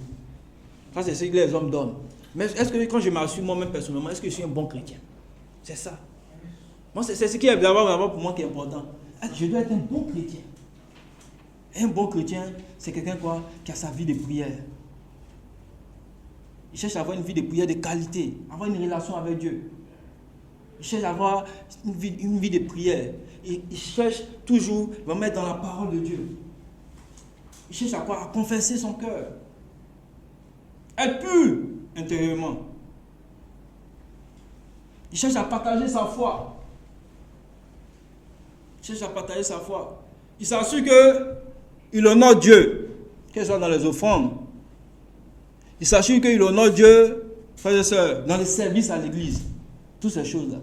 Ça, c'est ce que les hommes donnent. Mais est-ce que quand je m'assume moi-même personnellement, est-ce que je suis un bon chrétien? C'est ça. Moi, c'est ce qui est d'abord pour moi qui est important. Je dois être un bon chrétien. Et un bon chrétien, c'est quelqu'un qui a sa vie de prière. Il cherche à avoir une vie de prière de qualité, avoir une relation avec Dieu. Il cherche à avoir une vie de prière. Il cherche toujours à mettre dans la parole de Dieu. Il cherche à confesser son cœur. Être pur intérieurement. Il cherche à partager sa foi. Il cherche à partager sa foi. Il s'assure qu'il honore Dieu, qu'elle soit dans les offrandes. Il s'assure qu'il honore Dieu, frères et sœurs, dans les services à l'église. Toutes ces choses-là.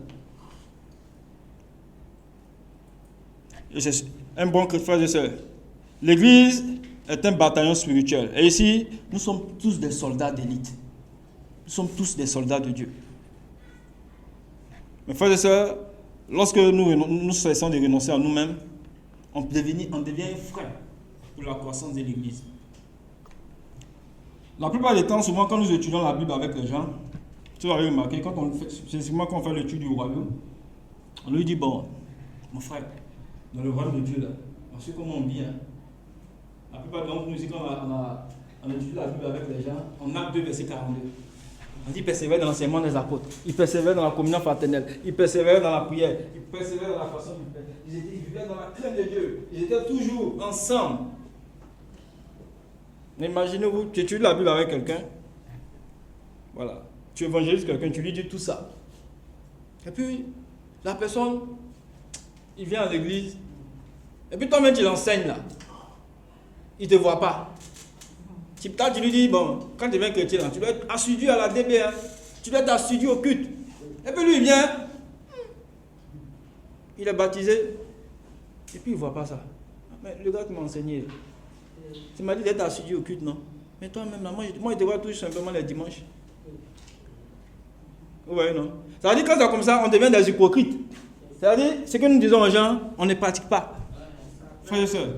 Un bon chrétien, frères et sœurs. L'église est un bataillon spirituel. Et ici, nous sommes tous des soldats d'élite. Nous sommes tous des soldats de Dieu. Mais frères et sœurs, lorsque nous cessons de renoncer à nous-mêmes, on devient un frein pour la croissance de l'église. La plupart des temps, souvent quand nous étudions la Bible avec les gens, tu avez remarqué, quand on fait l'étude du royaume, on lui dit, bon, mon frère, dans le royaume de Dieu, là, on sait comment on vit. Hein. La plupart d'entre nous, quand on étudie la Bible avec les gens, on a 2 versets 42. On dit, persévérer dans l'enseignement des apôtres, ils persévéraient dans la communion fraternelle, ils persévéraient dans la prière, ils persévéraient dans la façon de faire. Ils vivaient dans la crainte de Dieu, ils étaient toujours ensemble. Imaginez-vous, tu étudies la Bible avec quelqu'un, voilà, tu évangélises quelqu'un, tu lui dis tout ça. Et puis, la personne, il vient à l'église, et puis toi-même tu l'enseignes là. Il ne te voit pas. Tu lui dis, bon, quand tu deviens chrétien, tu dois être assidu à la DB, hein. Tu dois être assidu au culte. Et puis lui, il vient, il est baptisé, et puis il ne voit pas ça. Mais le gars qui m'a enseigné, tu m'as dit d'être assidu au culte, non? Mais toi-même, moi je te vois tout simplement les dimanches. Vous voyez, non? Ça veut dire quand c'est comme ça, on devient des hypocrites. Ça veut dire, ce que nous disons aux gens, on ne pratique pas. Frères et sœurs.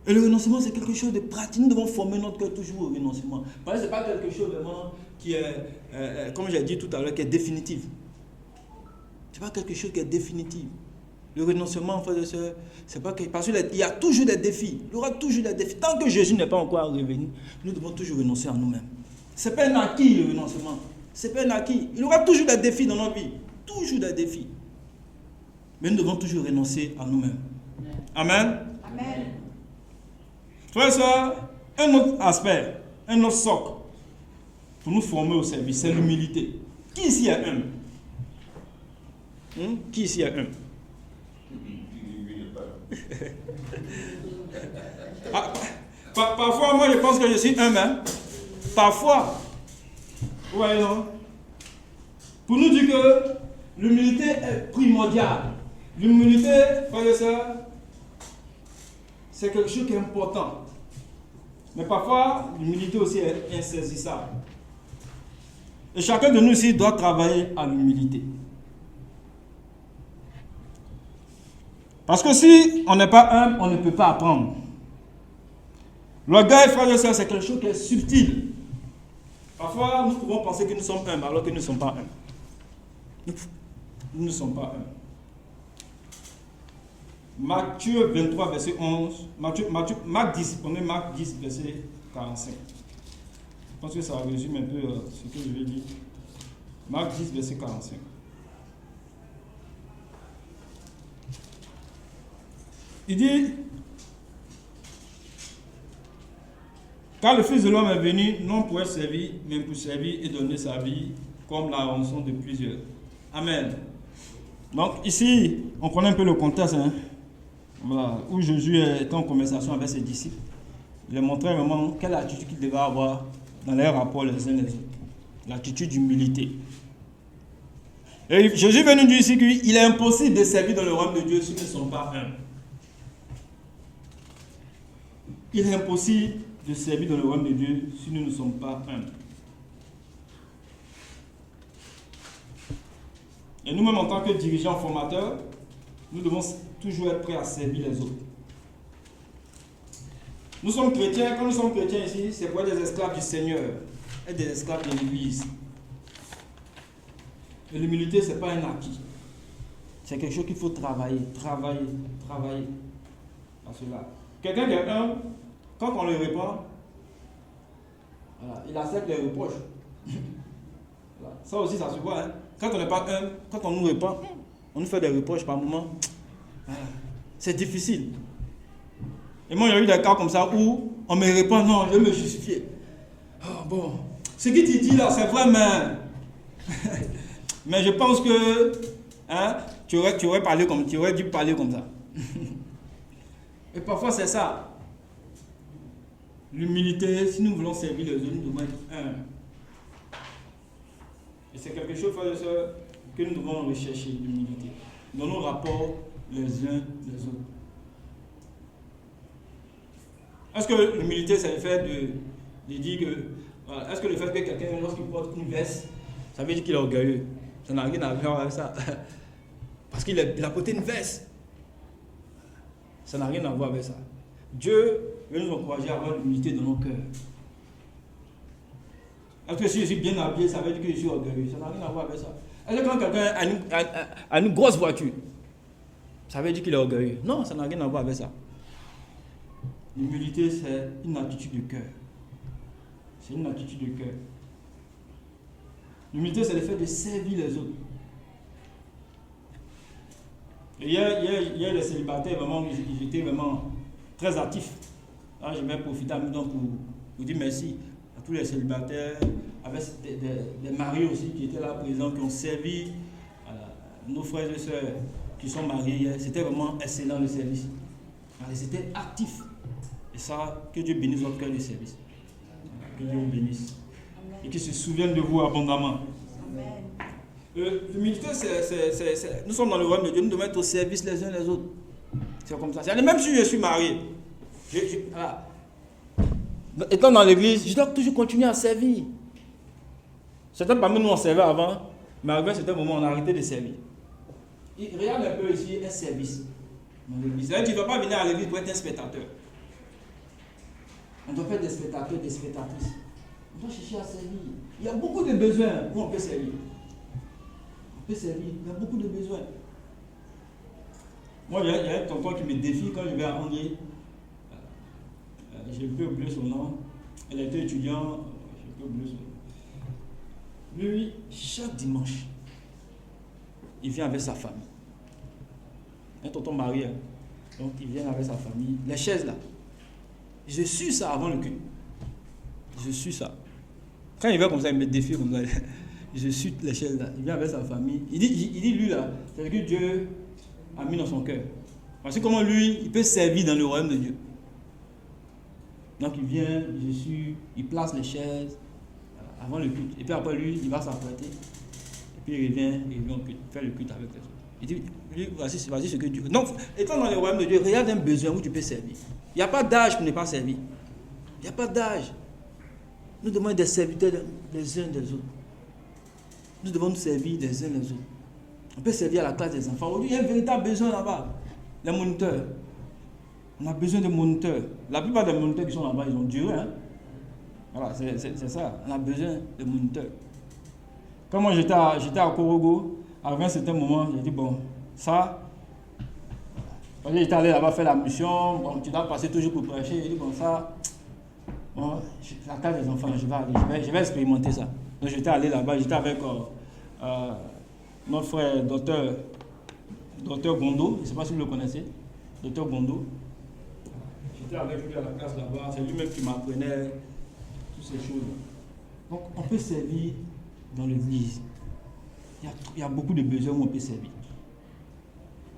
Et le renoncement, c'est quelque chose de pratique. Nous devons former notre cœur toujours au renoncement. Parce que ce n'est pas quelque chose vraiment qui est, comme j'ai dit tout à l'heure, qui est définitif. Ce n'est pas quelque chose qui est définitif. Le renoncement, frères et sœurs, c'est pas que, parce qu'il y a toujours des défis. Il y aura toujours des défis. Tant que Jésus n'est pas encore revenu, nous devons toujours renoncer à nous-mêmes. Ce n'est pas un acquis, le renoncement. Ce n'est pas un acquis. Il y aura toujours des défis dans notre vie. Toujours des défis. Mais nous devons toujours renoncer à nous-mêmes. Amen. Amen. Frères et sœurs, un autre aspect, un autre socle pour nous former au service, c'est l'humilité. Qui ici est humble? Qui ici est humble? Parfois, moi je pense que je suis humble. Hein? Parfois. Ouais, non? Pour nous dire que l'humilité est primordiale. L'humilité, frères et sœurs, c'est quelque chose qui est important. Mais parfois, l'humilité aussi est insaisissable. Et chacun de nous ici doit travailler à l'humilité. Parce que si on n'est pas humble, on ne peut pas apprendre. L'orgueil, frères et sœurs, c'est quelque chose qui est subtil. Parfois, nous pouvons penser que nous sommes humbles alors que nous ne sommes pas humbles. Nous ne sommes pas humbles. Matthieu 23, verset 11. Marc 10, on est Marc 10, verset 45. Je pense que ça résume un peu ce que je vais dire. Marc 10, verset 45. Il dit, car le Fils de l'homme est venu, non pour être servi, mais pour servir et donner sa vie comme la rançon de plusieurs. Amen. Donc ici, on connaît un peu le contexte, hein? Voilà, où Jésus était en conversation avec ses disciples. Il leur montrait vraiment quelle attitude qu'ils devaient avoir dans leurs rapports les uns les autres. L'attitude d'humilité. Et Jésus vient nous dire ici qu'il est impossible de servir dans le royaume de Dieu si nous ne sommes pas humbles. Il est impossible de servir dans le royaume de Dieu si nous ne sommes pas humbles. Et nous-mêmes, en tant que dirigeants formateurs, nous devons toujours être prêts à servir les autres. Nous sommes chrétiens, quand nous sommes chrétiens ici, c'est pour être des esclaves du Seigneur et des esclaves de l'Église. Et l'humilité, ce n'est pas un acquis. C'est quelque chose qu'il faut travailler à cela. Quelqu'un qui est humble, quand on le répand, voilà, il accepte les reproches. Voilà. Ça aussi, ça se voit. Hein. Quand on n'est pas humble, quand on nous répand, on nous fait des reproches par moment. Voilà. C'est difficile. Et moi, il y a eu des cas comme ça où on me répond, non, je vais me justifier. Oh, bon, ce que tu dis là, c'est vrai, mais je pense que hein, tu aurais dû parler comme ça. Et parfois, c'est ça. L'humilité, si nous voulons servir les autres, nous devons être humbles. Et c'est quelque chose, frères et sœurs, que nous devons rechercher, l'humilité, dans nos rapports les uns les autres. Est-ce que l'humilité, c'est le fait de dire que... Voilà, est-ce que le fait que quelqu'un, lorsqu'il porte une veste, ça veut dire qu'il est orgueilleux? Ça n'a rien à voir avec ça. Parce qu'il a porté une veste. Ça n'a rien à voir avec ça. Dieu veut nous encourager à avoir l'humilité dans nos cœurs. Est-ce que si je suis bien habillé, ça veut dire que je suis orgueilleux? Ça n'a rien à voir avec ça. Est-ce que quand quelqu'un a une grosse voiture, ça veut dire qu'il est orgueilleux? Non, ça n'a rien à voir avec ça. L'humilité, c'est une attitude de cœur. C'est une attitude de cœur. L'humilité, c'est le fait de servir les autres. Et hier, les célibataires, vraiment, ils étaient vraiment très actifs. Là, je vais profiter pour vous dire merci à tous les célibataires, avec des maris aussi qui étaient là présents, qui ont servi nos frères et sœurs qui sont mariés. C'était vraiment excellent le service. Ils étaient actifs. Et ça, que Dieu bénisse votre cœur de service. Que Dieu vous bénisse. Et qu'il se souvienne de vous abondamment. L'humilité, nous sommes dans le royaume de Dieu, nous devons être au service les uns les autres. C'est comme ça. Même si je suis marié, voilà. Étant dans l'église, je dois toujours continuer à servir. Certains parmi nous ont servi avant, mais arrivé à certains moments, on a arrêté de servir. Et regarde un peu ici, un service dans l'église. Tu ne dois pas venir à l'église pour être un spectateur. On doit faire des spectateurs, des spectatrices. On doit chercher à servir. Il y a beaucoup de besoins où on peut servir. On peut servir, il y a beaucoup de besoins. Moi, il y a un tonton qui me défie quand je vais à Angers. J'ai pu oublier son nom. Elle était étudiante. J'ai pu oublier son nom. Lui, chaque dimanche, il vient avec sa famille. Un tonton marié. Donc, il vient avec sa famille. Les chaises là. Je suis ça avant le culte. Je suis ça. Quand il vient comme ça, il me défie comme ça. Je suis les chaises là. Il vient avec sa famille. Il dit lui là, c'est ce que Dieu a mis dans son cœur. Parce que comment lui, il peut servir dans le royaume de Dieu. Donc il vient, il place les chaises avant le culte. Et puis après lui, il va s'apprêter. Et puis il revient au culte, faire le culte avec les autres. Il dit, lui, voici ce que Dieu... Donc, étant dans le royaume de Dieu, regarde un besoin où tu peux servir. Il n'y a pas d'âge pour ne pas servir. Il n'y a pas d'âge. Nous devons être des serviteurs les uns des autres. nous devons nous servir les uns les autres. On peut servir à la classe des enfants. Aujourd'hui, il y a un véritable besoin là-bas. Les moniteurs. On a besoin de moniteurs. La plupart des moniteurs qui sont là-bas, ils ont duré. Hein? Voilà, c'est ça. On a besoin de moniteurs. Quand moi j'étais à Korogo, à un certain moment, j'ai dit, bon, ça, quand j'étais allé là-bas faire la mission, bon, tu dois passer toujours pour prêcher. J'ai dit, bon, ça, bon, la classe des enfants, je vais expérimenter ça. Donc j'étais allé là-bas, j'étais avec notre frère, docteur Gondo, je ne sais pas si vous le connaissez, docteur Gondo. J'étais avec lui à la classe là-bas, c'est lui-même qui m'apprenait toutes ces choses. Donc on peut servir dans l'église. Il y a beaucoup de besoins où on peut servir.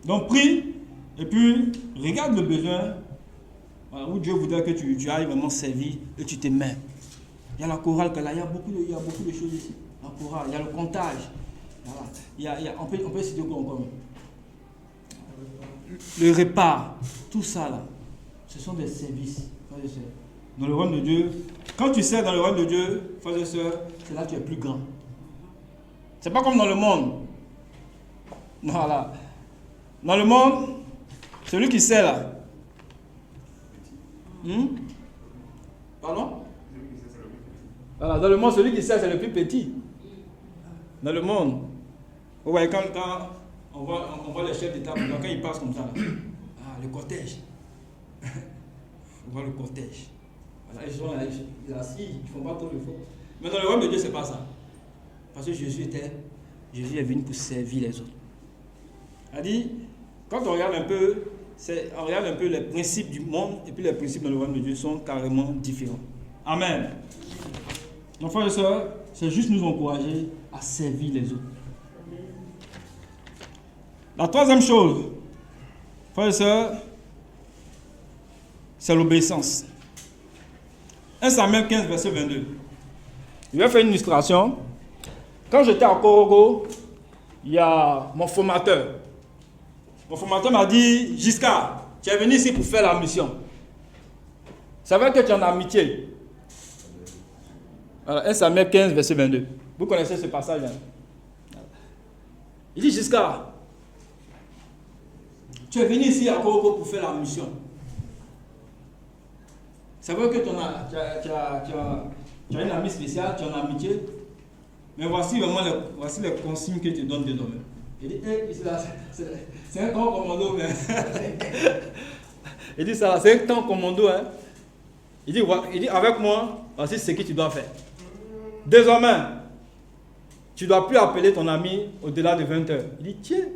Donc prie, et puis regarde le besoin, voilà, où Dieu voudrait que tu ailles vraiment servir et tu te mets. Il y a la chorale, il y a beaucoup de choses ici. La chorale, il y a le comptage. Voilà. On peut citer quoi encore? Le repas, tout ça là, ce sont des services, frères et sœurs. Dans le royaume de Dieu, quand tu sers dans le royaume de Dieu, frères et sœurs, c'est là que tu es plus grand. C'est pas comme dans le monde. Voilà. Dans le monde, celui qui sert là. Pardon? Voilà, dans le monde, celui qui sert, c'est le plus petit. Dans le monde. Vous voyez, quand on voit les chefs d'État, quand ils passent comme ça, là, le cortège. On voit le cortège. Voilà, ils sont assis, ils ne font pas trop de faux. Mais dans le royaume de Dieu, ce n'est pas ça. Parce que Jésus est venu pour servir les autres. Il dit, quand on regarde un peu les principes du monde et puis les principes dans le royaume de Dieu sont carrément différents. Amen. Donc, frères et sœurs, c'est juste nous encourager à servir les autres. La troisième chose, frères et sœurs, c'est l'obéissance. 1 Samuel 15, verset 22. Je vais faire une illustration. Quand j'étais à Korogo, il y a mon formateur. Mon formateur m'a dit, Giscard, tu es venu ici pour faire la mission. Ça veut dire que tu es en amitié. Alors, 1 Samuel 15, verset 22. Vous connaissez ce passage, hein? Il dit, Giscard, tu es venu ici à Korogo pour faire la mission. Ça veut dire que tu as une amie spéciale, tu es en amitié. Mais voici vraiment les consignes que tu donnes désormais. Il dit, c'est un temps commando. Mais il dit ça, c'est un temps commando. Hein. Il dit, avec moi, voici ce que tu dois faire. Désormais, tu ne dois plus appeler ton ami au-delà de 20 heures. Il dit, tiens.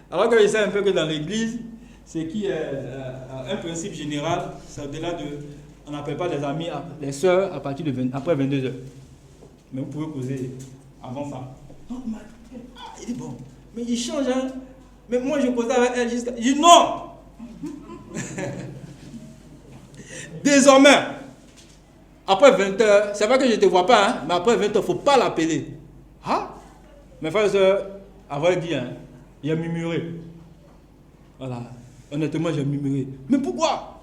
Alors que je sais un peu que dans l'église, c'est qui est un principe général, c'est au-delà de. On n'appelle pas les amis, les sœurs à partir de après 22 heures. Mais vous pouvez causer avant ça. Donc, il dit bon, mais il change, hein. Mais moi je causais avec elle jusqu'à. Il dit non. Désormais, après 20 heures, c'est vrai que je ne te vois pas, hein, mais après 20 heures, il ne faut pas l'appeler. Ah? Mes frères et sœurs, avant il dit, hein, il a murmuré. Voilà. Honnêtement, j'ai murmuré. Mais pourquoi?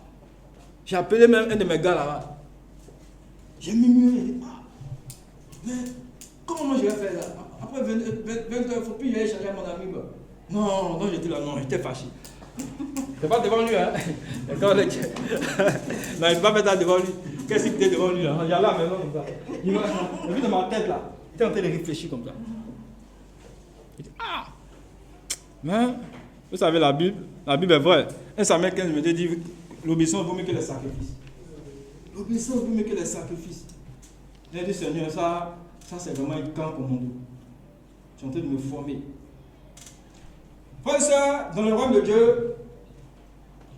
J'ai appelé même un de mes gars là-bas. J'ai murmuré. Ah, mais comment je vais faire là? Après 20 heures, il ne faut plus y aller chercher mon ami. Bah. Non, j'étais là, non, j'étais fâché. C'est pas devant lui, hein? Non, il ne faut pas mettre ça devant lui. Qu'est-ce qu'il était devant lui là? J'allais à la maison comme ça. Il a vu dans ma tête là. Il était en train de réfléchir comme ça. Il dit, ah! Mais, vous savez, la Bible est vraie. 1 Samuel 15 me dit, l'obéissance vaut mieux que les sacrifices. L'obéissance vaut mieux que les sacrifices. J'ai dit, Seigneur, ça c'est vraiment un camp commando. Je suis en train de me former. Frères et sœurs, dans le royaume de Dieu,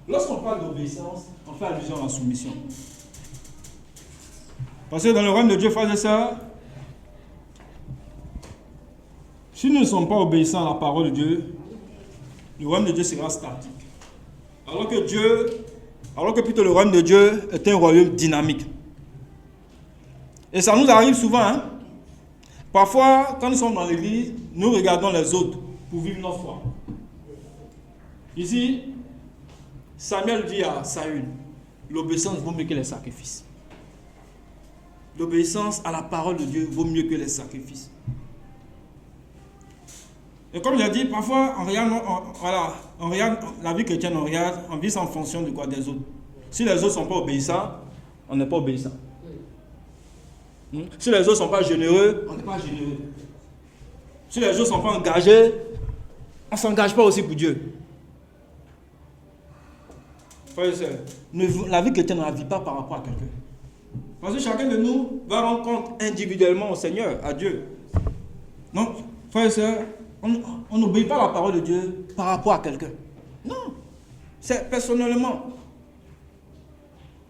lorsqu'on parle d'obéissance, on fait allusion à la soumission. Parce que dans le royaume de Dieu, frères et sœurs, si nous ne sommes pas obéissants à la parole de Dieu, le royaume de Dieu sera statique. Alors que plutôt le royaume de Dieu est un royaume dynamique. Et ça nous arrive souvent. Hein? Parfois, quand nous sommes dans l'église, nous regardons les autres pour vivre notre foi. Ici, Samuel dit à Saül, l'obéissance vaut mieux que les sacrifices. l'obéissance à la parole de Dieu vaut mieux que les sacrifices. Et comme j'ai dit, parfois, on regarde la vie chrétienne, on vit en fonction de quoi? Des autres. Si les autres ne sont pas obéissants, on n'est pas obéissant. Si les autres ne sont pas généreux, on n'est pas généreux. Si les autres ne sont pas engagés, on ne s'engage pas aussi pour Dieu. Frères et sœurs, la vie chrétienne, on ne la vit pas par rapport à quelqu'un. Parce que chacun de nous va rendre compte individuellement au Seigneur, à Dieu. Donc, frères et sœurs, on n'obéit pas à la parole de Dieu par rapport à quelqu'un. Non, c'est personnellement.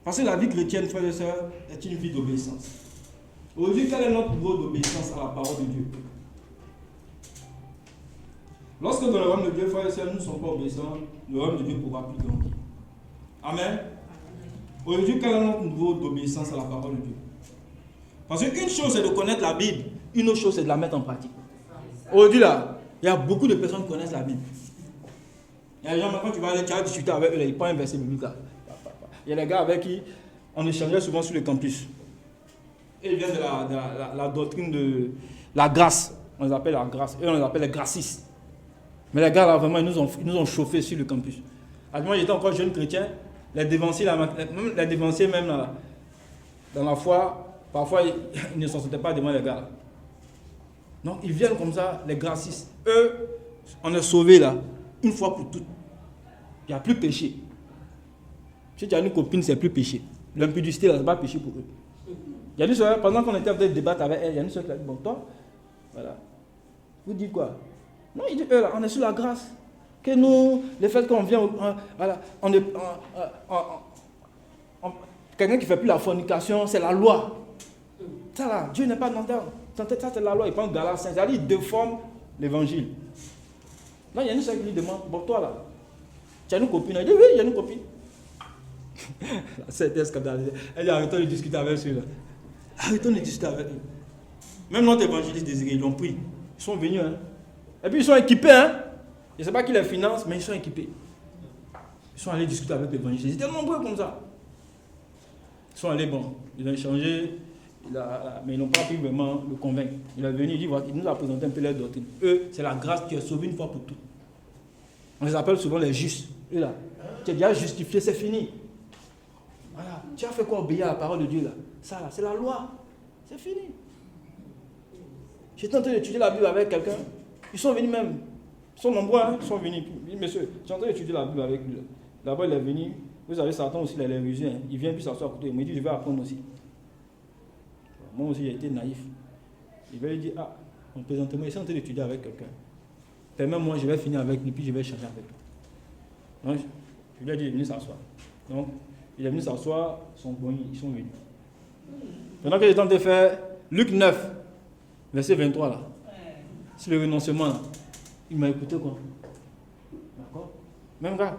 Parce que la vie chrétienne, frères et sœurs, est une vie d'obéissance. Aujourd'hui, quel est notre niveau d'obéissance à la parole de Dieu? Lorsque dans le royaume de Dieu, frères et sœurs, nous ne sommes pas obéissants, le royaume de Dieu pourra plus grandir. Amen. Aujourd'hui, quel est notre niveau d'obéissance à la parole de Dieu? Parce qu'une chose, c'est de connaître la Bible. Une autre chose, c'est de la mettre en pratique. Aujourd'hui, là, il y a beaucoup de personnes qui connaissent la Bible. Il y a des gens, quand tu vas discuter avec eux, ils prennent un verset biblique là. Il y a des gars avec qui on échangeait souvent sur le campus. Et ils viennent de la doctrine de la grâce. On les appelle la grâce. Eux, on les appelle les gracistes. Mais les gars, là, vraiment, ils nous ont chauffés sur le campus. À moi, j'étais encore jeune chrétien. Les dévanciers, même là, dans la foi, parfois, ils ne s'en sortaient pas devant les gars. Là. Donc, ils viennent comme ça, les gracistes. Eux, on est sauvés là, une fois pour toutes. Il n'y a plus péché. Si tu as une copine, c'est plus péché. L'impudicité, là, c'est pas péché pour eux. Il y a une soeur, pendant qu'on était en train de débattre avec elle, il y a une soeur qui a dit, bon, toi, voilà, vous dites quoi? Non, il dit, eux là, on est sur la grâce. Que nous, le fait qu'on vient, voilà, quelqu'un qui ne fait plus la fornication, c'est la loi. Ça là, Dieu n'est pas dans ça, c'est la loi. Il prend Galates 5, c'est-à-dire il déforme l'évangile. Là, il y a une soeur qui lui demande, bon, toi là, tu as une copine? Elle dit, oui, il y a une copine. C'était scandaleux. Elle dit, arrêtons de discuter avec ceux-là. Arrêtons de discuter avec eux. Même notre évangéliste désiré, ils l'ont pris. Ils sont venus, hein. Et puis ils sont équipés, hein. Je ne sais pas qui les finance, mais ils sont équipés. Ils sont allés discuter avec l'évangéliste. Ils étaient nombreux comme ça. Ils sont allés, bon, ils ont échangé, mais ils n'ont pas pu vraiment le convaincre. Il est venu, il nous a présenté un peu leur doctrine. Eux, c'est la grâce qui est sauvée une fois pour toutes. On les appelle souvent les justes. Eux là, tu es déjà justifié, c'est fini. Voilà, tu as fait quoi obéir à la parole de Dieu là? Ça là, c'est la loi. C'est fini. J'étais en train d'étudier la Bible avec quelqu'un. Ils sont venus même. Ils sont nombreux, hein? Ils sont venus. Il dit, monsieur, je suis en train d'étudier la Bible avec lui. Là-bas, il est venu. Vous savez, Satan aussi, il a les rusés. Hein? Il vient puis s'asseoir à côté. Il me dit, je vais apprendre aussi. Moi aussi, j'ai été naïf. Il va lui dire, ah, présentement, il est en train d'étudier avec quelqu'un. Permets-moi, je vais finir avec lui, puis je vais changer avec lui. Donc, je lui ai dit, il est venu s'asseoir. Donc, il est venu s'asseoir, ils sont venus. Pendant que j'étais en train de faire Luc 9, verset 23, là. C'est le renoncement, là. Il m'a écouté quoi. D'accord? Même gars.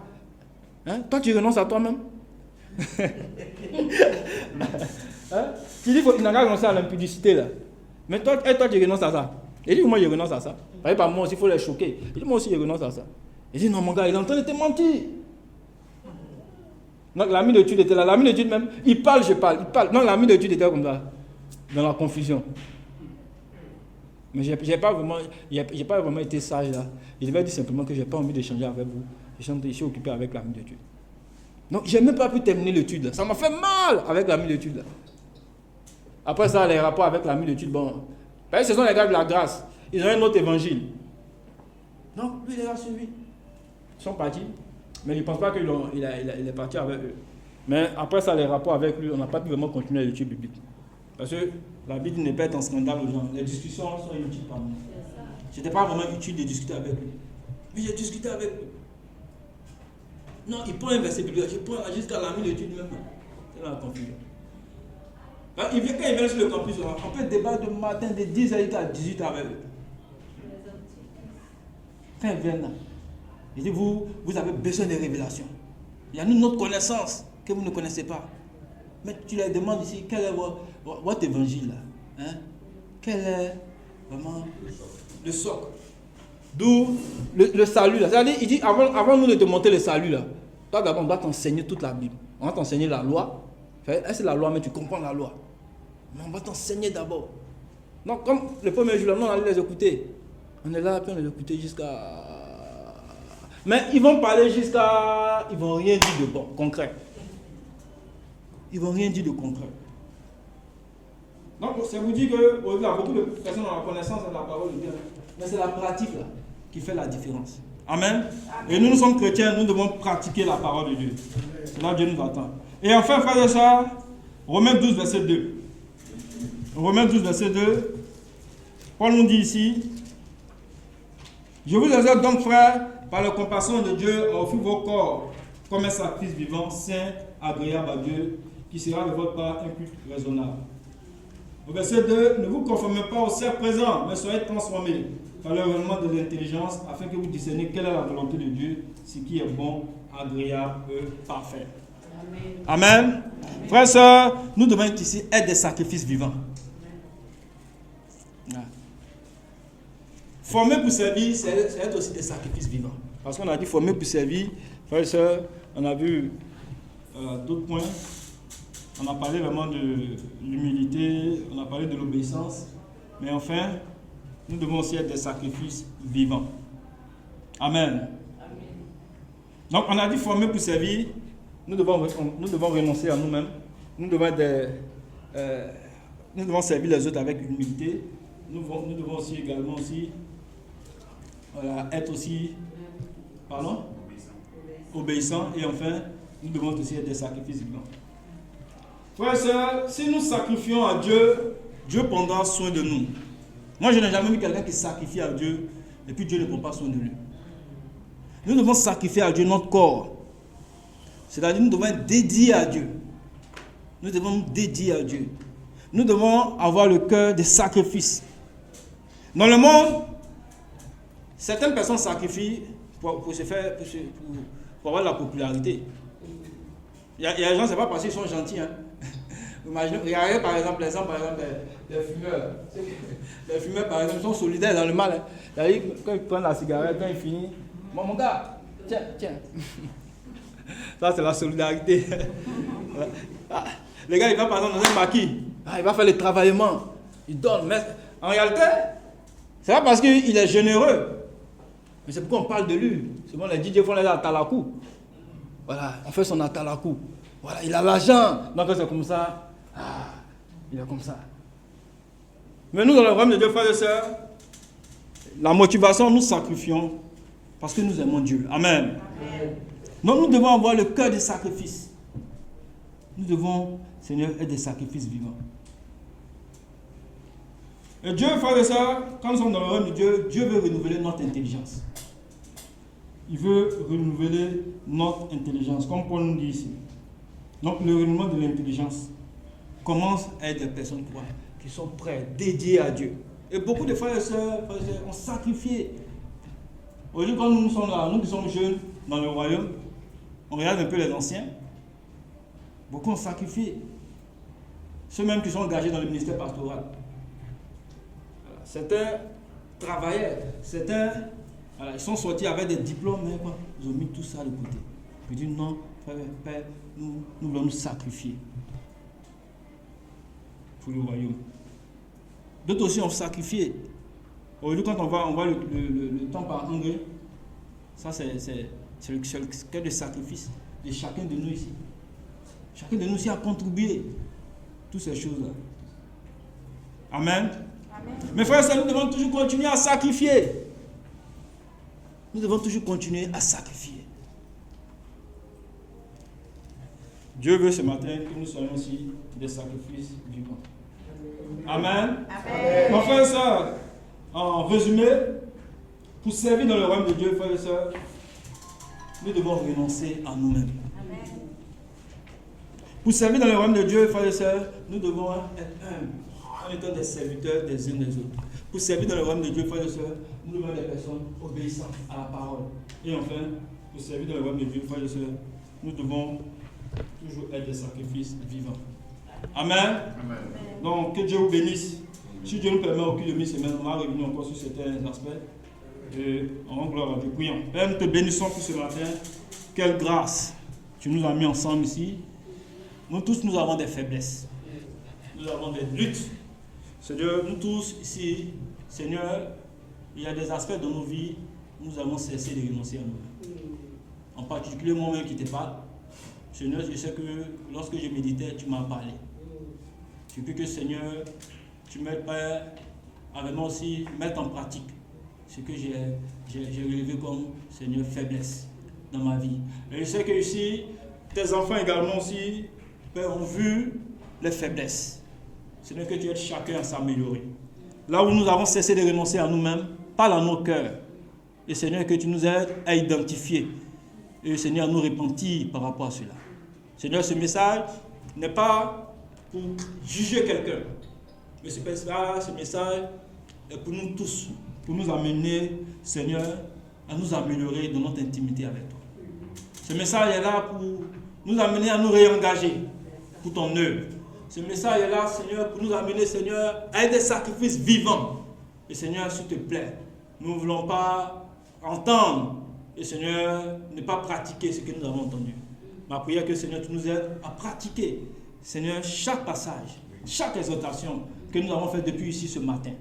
Hein? Toi tu renonces à toi-même. Hein? Tu dis qu'il n'a qu'à renoncer à l'impudicité là. Mais toi tu renonces à ça. Il dit moi je renonce à ça. Par exemple, moi aussi il faut les choquer. Il dit moi aussi je renonce à ça. Il dit non mon gars, il est en train de te mentir. Donc l'ami d'étude était là. L'ami d'étude même, il parle, je parle. Non, l'ami d'étude était comme ça. Dans la confusion. Mais je n'ai pas vraiment été sage là. Je devais dire simplement que je n'ai pas envie d'échanger avec vous. Je suis occupé avec l'ami d'étude. Donc je n'ai même pas pu terminer l'étude là. Ça m'a fait mal avec l'ami d'étude là. Après ça, les rapports avec l'ami d'étude, bon. Parce que ce sont les gars de la grâce. Ils ont un autre évangile. Donc lui il les a suivis. Ils sont partis. Mais ils ne pensent pas qu'il est parti avec eux. Mais après ça, les rapports avec lui, on n'a pas pu vraiment continuer l'étude biblique. Parce que la Bible n'est pas un scandale aux gens. Les discussions sont inutiles par moi. Ce n'était pas vraiment utile de discuter avec lui. Mais j'ai discuté avec lui. Non, il prend un verset biblique. Je prends jusqu'à l'ami d'étude même. C'est dans la confusion. Quand il vient sur le campus, on peut débattre de matin de 10h à 18h avec eux. Quand ils viennent là, il dit vous avez besoin de révélations. Il y a une autre connaissance que vous ne connaissez pas. Mais tu leur demandes ici, quel est votre évangile là, hein? Quel est vraiment le socle? D'où le salut là. C'est-à-dire, il dit, avant nous de te montrer le salut là, toi d'abord on doit t'enseigner toute la Bible. On va t'enseigner la loi. C'est la loi, mais tu comprends la loi. Mais on va t'enseigner d'abord. Donc, comme le premier jour, là, on allait les écouter. On est là, puis on les écoutait jusqu'à... Mais ils vont parler jusqu'à... Ils vont rien dire de bon, concret. Ils vont rien dire de concret. Donc, ça vous dit qu'aujourd'hui, il y a beaucoup de personnes dans la connaissance de la parole de Dieu. Mais c'est la pratique là, qui fait la différence. Amen. Et nous sommes chrétiens, nous devons pratiquer la parole de Dieu. C'est là que Dieu nous attend. Et enfin, frère et sœurs, Romains 12, verset 2. Romains 12, verset 2. Paul nous dit ici, je vous exhorte donc, frères, par la compassion de Dieu, à offrir vos corps comme un sacrifice vivant, saint, agréable à Dieu, qui sera de votre part un culte raisonnable. Au verset 2, ne vous conformez pas au siècle présent, mais soyez transformés par le renouvellement de l'intelligence, afin que vous discerniez quelle est la volonté de Dieu, ce qui est bon, agréable et parfait. Amen. Amen. Frères et sœurs, nous devons ici être des sacrifices vivants. Amen. Former pour servir, c'est être aussi des sacrifices vivants. Parce qu'on a dit former pour servir, frères et sœurs, on a vu d'autres points. On a parlé vraiment de l'humilité, on a parlé de l'obéissance. Mais enfin, nous devons aussi être des sacrifices vivants. Amen. Amen. Donc on a dit former pour servir, nous devons renoncer à nous-mêmes. Nous devons servir les autres avec humilité. Nous devons aussi également aussi être aussi obéissants. Et enfin, nous devons aussi être des sacrifices vivants. Frères et sœurs, si nous sacrifions à Dieu, Dieu prendra soin de nous. Moi, je n'ai jamais vu quelqu'un qui sacrifie à Dieu et puis Dieu ne prend pas soin de lui. Nous devons sacrifier à Dieu notre corps. C'est-à-dire nous devons être dédiés à Dieu. Nous devons nous dédier à Dieu. Nous devons avoir le cœur de sacrifice. Dans le monde, certaines personnes sacrifient pour avoir la popularité. Il y a des gens, ce n'est pas parce qu'ils sont gentils. Hein. Imaginez, regardez par exemple l'exemple des fumeurs. Les fumeurs, par exemple, sont solidaires dans le mal. Hein. Quand ils prennent la cigarette, quand ils finissent, mon gars, tiens. Ça, c'est la solidarité. Les gars, ils vont par exemple dans un maquis. Il va faire le travaillement. Il donne. Mais en réalité, c'est pas parce qu'il est généreux. Mais c'est pourquoi on parle de lui. Souvent, les DJ font les atalakou. Voilà, on fait son atalakou. Voilà, il a l'argent. Donc, c'est comme ça. Il est comme ça. Mais nous, dans le royaume de Dieu, frères et sœurs, la motivation, nous sacrifions parce que nous aimons Dieu. Amen. Amen. Donc, nous devons avoir le cœur des sacrifices. Nous devons, Seigneur, être des sacrifices vivants. Et Dieu, frères et sœurs, quand nous sommes dans le royaume de Dieu, Dieu veut renouveler notre intelligence. Il veut renouveler notre intelligence, comme Paul nous dit ici. Donc, le renouvellement de l'intelligence commence à être des personnes qui sont prêtes, dédiées à Dieu. Et beaucoup de frères et sœurs ont sacrifié. Aujourd'hui, quand nous sommes là, nous qui sommes jeunes dans le royaume, on regarde un peu les anciens. Beaucoup ont sacrifié. Ceux mêmes qui sont engagés dans le ministère pastoral. Certains travaillaient, certains, ils sont sortis avec des diplômes, mais quoi, ils ont mis tout ça de côté. Ils disent non, Père, nous voulons nous sacrifier pour le royaume. D'autres aussi ont sacrifié. Aujourd'hui, quand on voit le temps par engrais, ça c'est le cœur de sacrifice de chacun de nous ici. Chacun de nous ici a contribué toutes ces choses-là. Amen. Amen. Mes frères et sœurs, nous devons toujours continuer à sacrifier. Nous devons toujours continuer à sacrifier. Dieu veut ce matin que nous soyons aussi des sacrifices vivants. Amen. Amen. Mes frères et sœurs, en résumé, pour servir dans le royaume de Dieu, frères et sœurs, nous devons renoncer à nous-mêmes. Amen. Pour servir dans le royaume de Dieu, frères et sœurs, nous devons être humbles, en étant des serviteurs des uns des autres. Pour servir dans le royaume de Dieu, frères et sœurs, nous devons être des personnes obéissantes à la parole. Et enfin, pour servir dans le royaume de Dieu, frères et sœurs, nous devons toujours être des sacrifices vivants. Amen. Amen. Donc, que Dieu vous bénisse. Si Dieu nous permet au cours de mi-semaine, on va revenir encore sur certains aspects. Et on rend gloire à Dieu. Prions. Père, nous te bénissons pour ce matin. Quelle grâce tu nous as mis ensemble ici. Nous tous, nous avons des faiblesses. nous avons des luttes. Seigneur, nous tous ici, Seigneur, il y a des aspects de nos vies où nous avons cessé de renoncer à nous-mêmes. En particulier moi-même qui te parle. Seigneur, je sais que lorsque je méditais, tu m'as parlé. Je prie que Seigneur, tu m'aides, Père, à vraiment aussi mettre en pratique ce que j'ai relevé comme, Seigneur, faiblesse dans ma vie. Et je sais que ici, tes enfants également aussi, Père, ont vu les faiblesses. Seigneur, que tu aides chacun à s'améliorer. Là où nous avons cessé de renoncer à nous-mêmes, parle à nos cœurs. Et Seigneur, que tu nous aides à identifier. Et Seigneur, à nous repentir par rapport à cela. Seigneur, ce message n'est pas pour juger quelqu'un. Mais ce message est pour nous tous, pour nous amener, Seigneur, à nous améliorer dans notre intimité avec toi. Ce message est là pour nous amener à nous réengager pour ton œuvre. Ce message est là, Seigneur, pour nous amener, Seigneur, à être des sacrifices vivants. Et Seigneur, s'il te plaît, nous ne voulons pas entendre et Seigneur, ne pas pratiquer ce que nous avons entendu. Ma prière est que Seigneur, tu nous aides à pratiquer, Seigneur, chaque passage, chaque exhortation que nous avons fait depuis ici ce matin.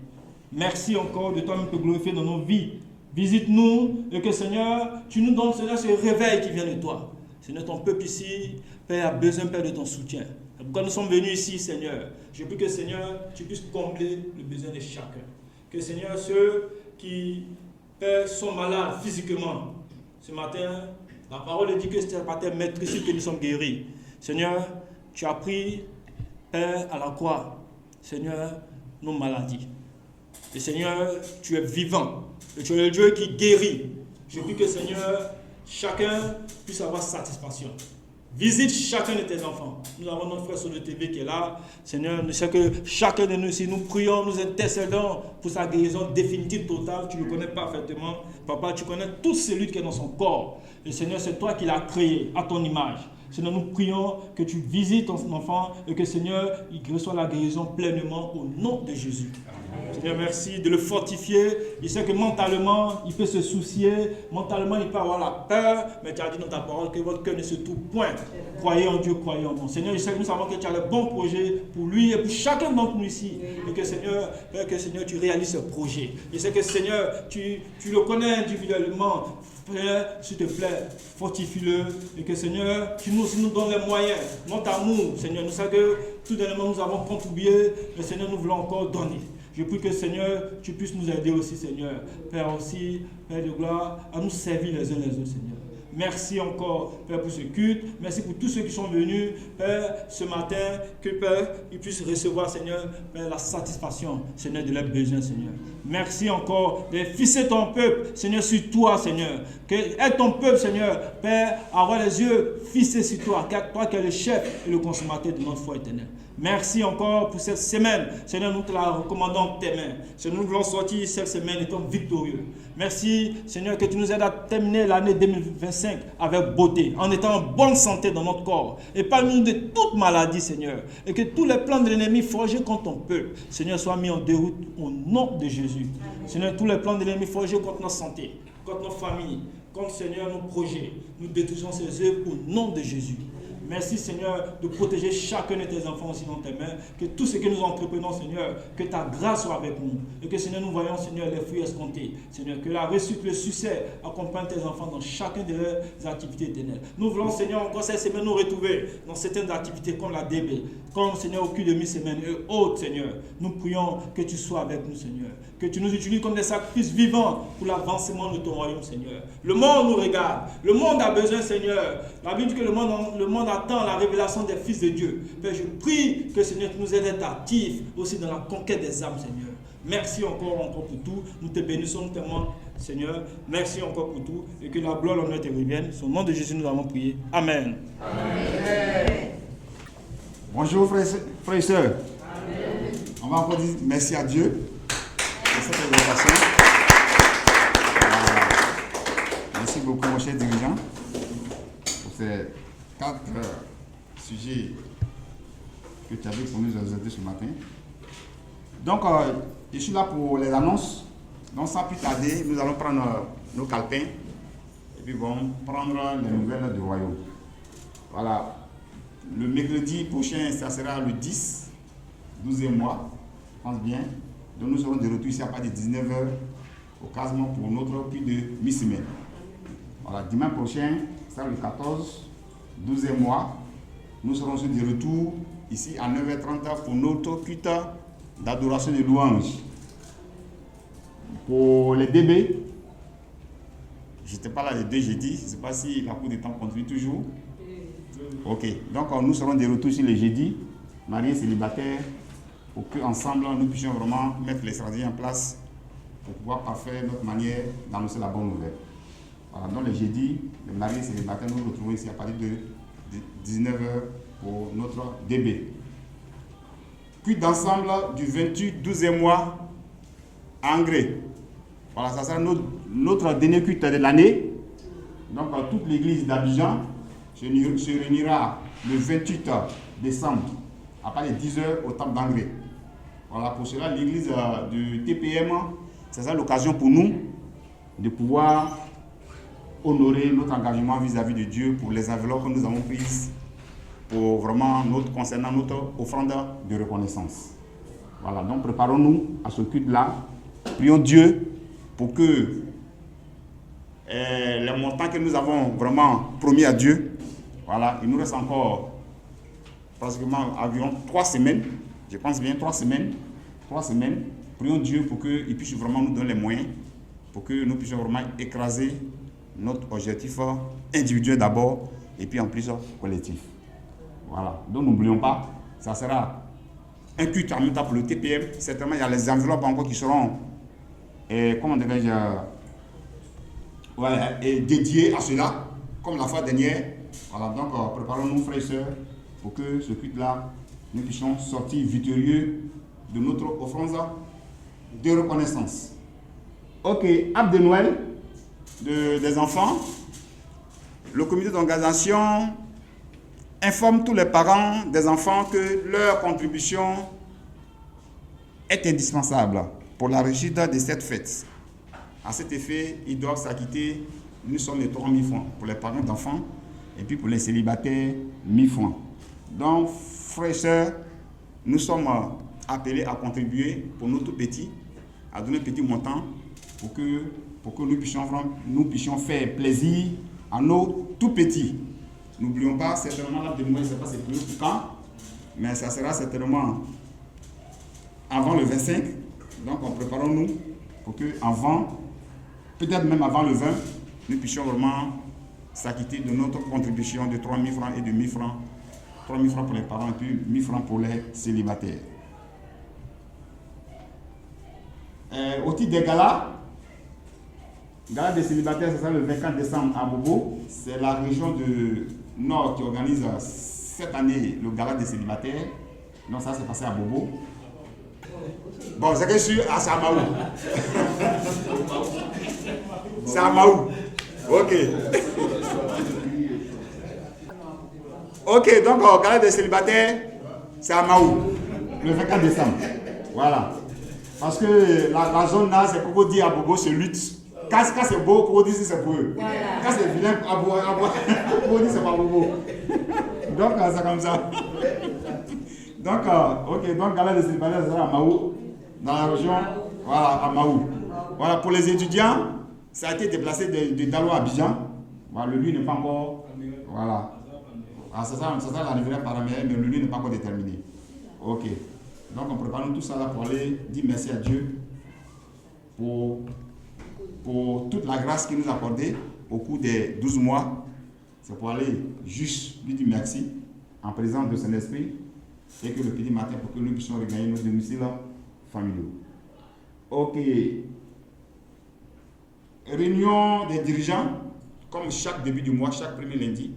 Merci encore de toi-même te glorifier dans nos vies. Visite-nous et que Seigneur, tu nous donnes, Seigneur, ce réveil qui vient de toi. Seigneur, ton peuple ici, Père, a besoin, Père, de ton soutien. C'est pourquoi nous sommes venus ici, Seigneur. Je prie que, Seigneur, tu puisses combler le besoin de chacun. Que, Seigneur, ceux qui, Père, sont malades physiquement, ce matin, la parole dit que c'est par tes maîtrises que nous sommes guéris. Seigneur, tu as pris, Père, à la croix, Seigneur, nos maladies. Et Seigneur, tu es vivant. Et tu es le Dieu qui guérit. Je prie que, Seigneur, chacun puisse avoir satisfaction. Visite chacun de tes enfants. Nous avons notre frère sur le TV qui est là. Seigneur, je sais que chacun de nous ici, nous prions, nous intercédons pour sa guérison définitive, totale. Tu le connais parfaitement. Papa, tu connais toutes ces luttes qui sont dans son corps. Et Seigneur, c'est toi qui l'as créé à ton image. Seigneur, nous prions que tu visites ton enfant et que Seigneur, il reçoit la guérison pleinement au nom de Jésus. Seigneur, merci de le fortifier. Il sait que mentalement, il peut se soucier. Mentalement, il peut avoir la peur. Mais tu as dit dans ta parole que votre cœur ne se trouve point. Croyez en Dieu, croyez en moi. Seigneur, je sais que nous savons que tu as le bon projet pour lui et pour chacun d'entre nous ici. Et que Seigneur, tu réalises ce projet. Je sais que Seigneur, tu le connais individuellement. Père, s'il te plaît, fortifie-le. Et que Seigneur, tu nous donnes les moyens. Notre amour, Seigneur, nous savons que tout dernièrement nous avons contribué. Mais Seigneur, nous voulons encore donner. Je prie que Seigneur, tu puisses nous aider aussi, Seigneur. Père aussi, Père de gloire, à nous servir les uns les autres, Seigneur. Merci encore, Père, pour ce culte. Merci pour tous ceux qui sont venus, Père, ce matin. Que, Père, ils puissent recevoir, Seigneur, Père, la satisfaction, Seigneur, de leurs besoins, Seigneur. Merci encore de fixer ton peuple, Seigneur, sur toi, Seigneur. Que aide ton peuple, Seigneur, Père, à avoir les yeux fixés sur toi, car toi qui es le chef et le consommateur de notre foi éternelle. Merci encore pour cette semaine. Seigneur, nous te la recommandons en tes mains. Seigneur, nous voulons sortir cette semaine étant victorieux. Merci, Seigneur, que tu nous aides à terminer l'année 2025 avec beauté, en étant en bonne santé dans notre corps. Épargne-nous de toute maladie, Seigneur. Et que tous les plans de l'ennemi forgés contre ton peuple, Seigneur, soient mis en déroute au nom de Jésus. Seigneur, tous les plans de l'ennemi forgés contre notre santé, contre nos familles, contre, Seigneur, nos projets, nous détruisons ces œuvres au nom de Jésus. Merci, Seigneur, de protéger chacun de tes enfants aussi dans tes mains. Que tout ce que nous entreprenons, Seigneur, que ta grâce soit avec nous. Et que, Seigneur, nous voyons, Seigneur, les fruits escomptés. Seigneur, que la réussite, le succès accompagne tes enfants dans chacune de leurs activités éternelles. Nous voulons, Seigneur, encore cette semaine nous retrouver dans certaines activités comme la DB, comme, Seigneur, au cul de mi-semaine et autres, Seigneur. Nous prions que tu sois avec nous, Seigneur. Que tu nous utilises comme des sacrifices vivants pour l'avancement de ton royaume, Seigneur. Le monde nous regarde. Le monde a besoin, Seigneur. La Bible dit que le monde attend la révélation des fils de Dieu. Père, je prie que, Seigneur, tu nous aides à être actifs aussi dans la conquête des âmes, Seigneur. Merci encore pour tout. Nous te bénissons tellement, Seigneur. Merci encore pour tout. Et que la gloire, l'honneur te revienne. Au nom de Jésus, nous avons prié. Amen. Amen. Bonjour, frères et sœurs. Amen. On va encore dire merci à Dieu pour cette invitation. Merci beaucoup, mon cher dirigeant, pour ces 4 sujets que tu avais pour nous aider ce matin. Donc, je suis là pour les annonces. Donc, sans plus tarder, nous allons prendre nos calepins et puis bon, prendre les nouvelles du royaume. Voilà. Le mercredi prochain, ça sera le 10. 12e mois. Pense bien. Donc nous serons de retour ici à partir de 19h au Casement pour notre culte de mi-semaine. Voilà, dimanche prochain, c'est le 14, 12e mois. Nous serons de retour ici à 9h30 pour notre culte d'adoration de louange. Pour les DB, je n'étais pas là les deux jeudis, je ne sais pas si la cour des temps continue toujours. Ok, donc nous serons de retour ici les jeudis, mariés célibataires, pour qu'ensemble nous puissions vraiment mettre les stratégies en place pour pouvoir parfaire notre manière d'annoncer la bonne nouvelle. Voilà, donc les jeudis, les mariés célibataires, nous nous retrouvons ici à partir de 19h pour notre DB. Puis d'ensemble du 28 12e mois à Angré. Voilà, ça sera notre dernier culte de l'année. Donc toute l'église d'Abidjan se réunira le 28 décembre à partir de 10h au temple d'Angré. Voilà, pour cela l'église du TPM, c'est ça l'occasion pour nous de pouvoir honorer notre engagement vis-à-vis de Dieu pour les enveloppes que nous avons prises pour vraiment concernant notre offrande de reconnaissance. Voilà, donc préparons-nous à ce culte-là. Prions Dieu pour que les montants que nous avons vraiment promis à Dieu, voilà, il nous reste encore pratiquement environ 3 semaines, je pense bien 3 semaines. Prions Dieu pour qu'il puisse vraiment nous donner les moyens, pour que nous puissions vraiment écraser notre objectif individuel d'abord, et puis en plus collectif. Voilà, donc n'oublions pas, ça sera un culte en même temps pour le TPM. Certainement, il y a les enveloppes encore qui seront, dédiées à cela, comme la fois dernière. Voilà, donc préparons-nous, frères et sœurs, pour que ce culte-là, nous puissions sortir victorieux de notre offrande de reconnaissance. Ok, App de Noël des enfants. Le comité d'organisation informe tous les parents des enfants que leur contribution est indispensable pour la réussite de cette fête. À cet effet, ils doivent s'acquitter, nous sommes de 3 000 francs pour les parents d'enfants et puis pour les célibataires, 1 000 francs. Donc, frères et sœurs, nous sommes appelés à contribuer pour nos tout petits, à donner un petit montant pour que nous puissions faire plaisir à nos tout petits. N'oublions pas, certainement, là, de moi, je ne sais pas c'est plus quand, mais ça sera certainement avant le 25. Donc, préparons-nous pour que avant, peut-être même avant le 20, nous puissions vraiment s'acquitter de notre contribution de 3 000 francs et de 1 000 francs. 3 000 francs pour les parents et puis 1 000 francs pour les célibataires. Au titre des galas des célibataires, c'est ça le 24 décembre à Bobo. C'est la région de Nord qui organise cette année le gala des célibataires. Donc ça, c'est passé à Bobo. Bon, c'est que je suis à Samaou. C'est à Maou. Ok. Ok, donc au gala des célibataires, c'est à Maou. Le 24 décembre. Voilà. Parce que la zone là, c'est Coco dit à Bobo, c'est lutte. Quand c'est beau, Coco dit c'est pour eux. Voilà. Quand c'est vilain, Coco dit c'est pas Bobo. Donc c'est comme ça. Donc, ok, donc gala des célibataires, c'est à Maou, dans la région, voilà, à Maou. Voilà, pour les étudiants, ça a été déplacé de Dalo à Abidjan. Voilà, le lieu n'est pas encore, voilà. Ah, c'est ça l'arrivée par mais le lieu n'est pas encore déterminé. Ok. Donc on prépare tout ça là pour aller dire merci à Dieu pour toute la grâce qu'il nous a accordée au cours des 12 mois. C'est pour aller juste lui dire merci en présence de son esprit et que le petit matin pour que nous puissions regagner nos domiciles familiaux. Ok. Réunion des dirigeants, comme chaque début du mois, chaque premier lundi.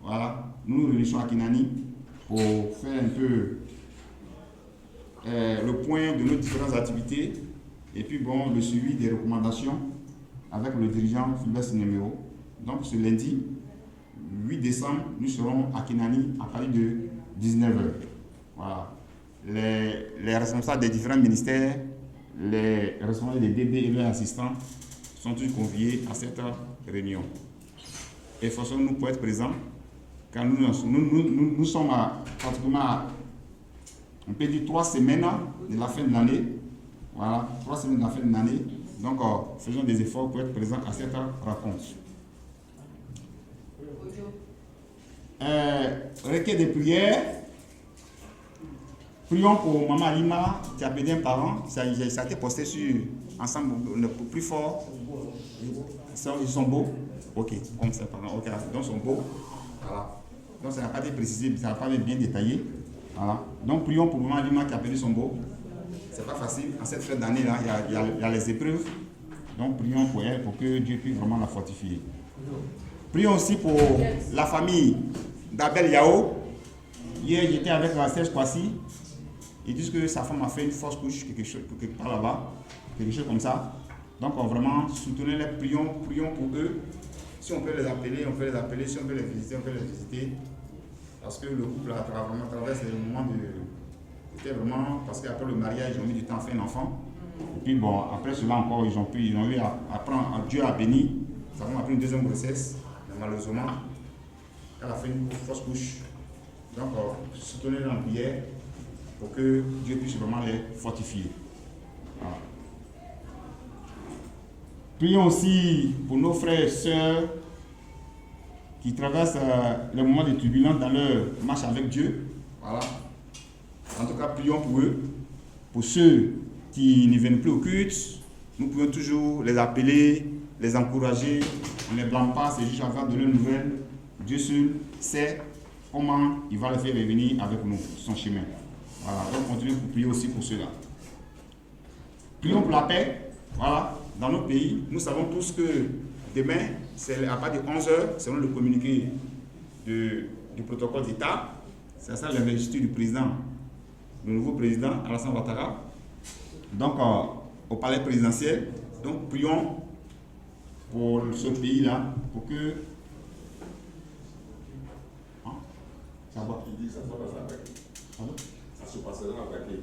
Voilà, nous nous réunissons à Kinani pour faire un peu le point de nos différentes activités et puis bon, le suivi des recommandations avec le dirigeant Philbert Numéro. Donc ce lundi 8 décembre, nous serons à Kinani à partir de 19h. Voilà. Les responsables des différents ministères, les responsables des DB et leurs assistants sont tous conviés à cette réunion. Efforçons-nous pour être présents, car nous sommes pratiquement on peut dire 3 semaines de la fin de l'année. Voilà, 3 semaines de la fin de l'année. Donc, faisons des efforts pour être présents à cette rencontre. Requête de prière. Prions pour Maman Alima qui a perdu un parent. Ça a été posté sur ensemble le plus fort. Ils sont beaux. Ok, comme ça, pardon. Ok, donc ils sont beaux. Voilà. Donc ça n'a pas été précisé, ça n'a pas été bien détaillé. Voilà. Donc prions pour Maman Alima qui a perdu son beau. C'est pas facile. En cette fin d'année-là, il y a les épreuves. Donc prions pour elle pour que Dieu puisse vraiment la fortifier. Prions aussi pour la famille d'Abel Yao. Hier, j'étais avec la Serge Kwasi. Ils disent que sa femme a fait une fausse couche, quelque part là-bas, quelque chose comme ça. Donc vraiment, soutenez-les, prions pour eux. Si on peut les appeler, on peut les appeler. Si on peut les visiter, on peut les visiter. Parce que le couple a vraiment traversé le moment de... C'était vraiment parce qu'après le mariage, ils ont mis du temps à faire un enfant. Et puis bon, après cela encore, ils ont eu à prendre, Dieu a béni. Sa femme a pris une deuxième grossesse, mais malheureusement, elle a fait une fausse couche. Donc, soutenez-les en prière pour que Dieu puisse vraiment les fortifier. Voilà. Prions aussi pour nos frères et sœurs qui traversent les moments de turbulence dans leur marche avec Dieu. Voilà. En tout cas, prions pour eux. Pour ceux qui ne viennent plus au culte, nous pouvons toujours les appeler, les encourager. On ne les blâme pas, c'est juste avant de leurs nouvelles. Dieu seul sait comment il va les faire revenir avec nous, son chemin. Voilà, donc continuons pour prier aussi pour ceux-là. Prions pour la paix. Voilà, dans nos pays, nous savons tous que demain, c'est à partir de 11h, selon le communiqué du protocole d'État, c'est ça l'investiture du président, le nouveau président Alassane Ouattara. Donc, au palais présidentiel. Donc, prions pour ce pays-là, pour que... Hein? Ça va? Il dit que ça soit dans sa paix. Pardon? Ça se passera dans la paix.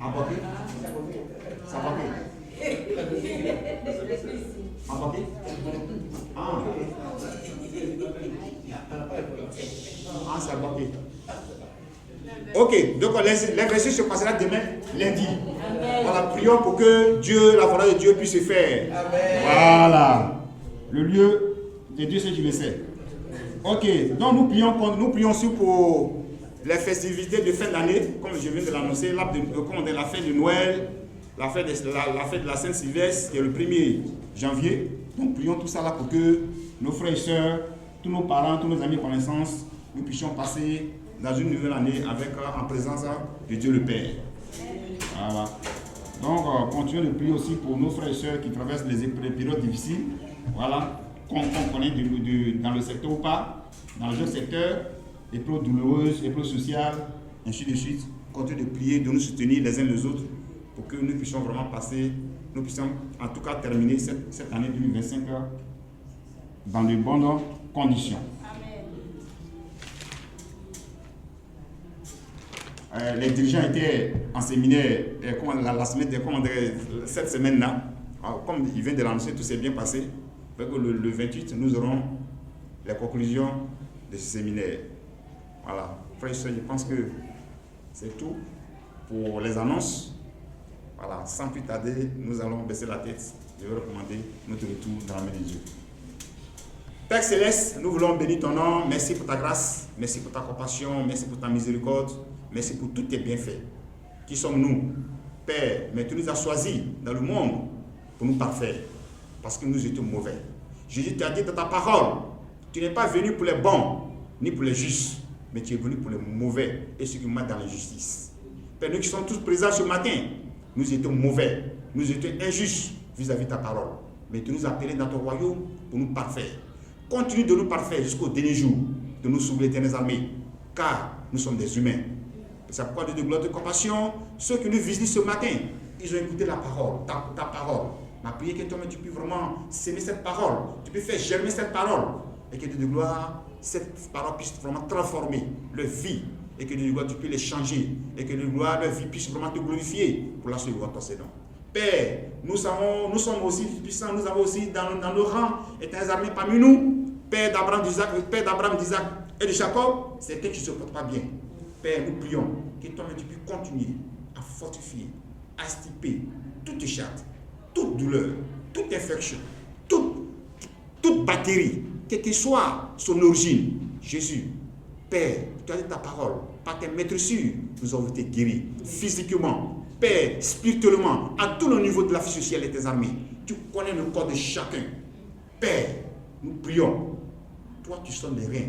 À Baké? Ça va? À Baké? Ah, c'est à Baké. Ok, donc l'investiture se passera demain, lundi. Amen. Voilà, prions pour que Dieu, la volonté de Dieu puisse se faire. Amen. Voilà. Le lieu de Dieu, c'est qui le sait. Ok, donc nous prions aussi pour les festivités de fin d'année, comme je viens de l'annoncer, la fête de Noël, la fête de la Saint-Sylvestre, qui est le 1er janvier. Donc prions tout ça là pour que nos frères et sœurs, tous nos parents, tous nos amis et connaissances, nous puissions passer dans une nouvelle année en présence de Dieu le Père. Voilà. Donc, continuons de prier aussi pour nos frères et sœurs qui traversent les périodes difficiles. Voilà, qu'on connaît dans le secteur ou pas, dans le autre secteur, épreuves douloureuses, épreuves sociales, ainsi de suite. Continuons de prier, de nous soutenir les uns les autres pour que nous puissions vraiment passer, nous puissions en tout cas terminer cette année 2025 dans de bonnes conditions. Les dirigeants étaient en séminaire cette semaine-là. Comme il vient de l'annoncer, tout s'est bien passé. Le 28, nous aurons les conclusions de ce séminaire. Voilà. Frère, je pense que c'est tout pour les annonces. Voilà. Sans plus tarder, nous allons baisser la tête. Je vais recommander notre retour dans la main de Dieu. Père Céleste, nous voulons bénir ton nom. Merci pour ta grâce. Merci pour ta compassion. Merci pour ta miséricorde. Merci pour tous tes bienfaits. Qui sommes-nous? Père, mais tu nous as choisis dans le monde pour nous parfaire, parce que nous étions mauvais. Jésus t'a dit dans ta parole, tu n'es pas venu pour les bons, ni pour les justes, mais tu es venu pour les mauvais et ceux qui mettent dans l'injustice. Père, nous qui sommes tous présents ce matin, nous étions mauvais, nous étions injustes vis-à-vis de ta parole. Mais tu nous as appelés dans ton royaume pour nous parfaire. Continue de nous parfaire jusqu'au dernier jour, de nous sauver l'éternel armée, car nous sommes des humains. C'est pourquoi de gloire de compassion, ceux qui nous visitent ce matin, ils ont écouté la parole, ta parole. Ma prière que toi-même tu puisses vraiment s'aimer cette parole, tu peux faire germer cette parole, et que de gloire, cette parole puisse vraiment transformer leur vie, et que de gloire tu peux les changer, et que de gloire leur vie puisse vraiment te glorifier pour la seule gloire de ton Seigneur. Père, nous sommes aussi puissants, nous avons aussi dans nos rangs éternels armées parmi nous, Père d'Abraham, d'Isaac et de Jacob, c'est quelqu'un qui ne se porte pas bien. Père, nous prions que toi-même tu puisses continuer à fortifier, à extirper toute chatte, toute douleur, toute infection, toute bactérie, quelle que soit son origine. Jésus, Père, tu as dit ta parole, par tes maîtresures, nous avons été guéris physiquement, Père, spirituellement, à tous les niveaux de la vie sociale et tes armées. Tu connais le corps de chacun. Père, nous prions. Toi, tu sonnes les reins.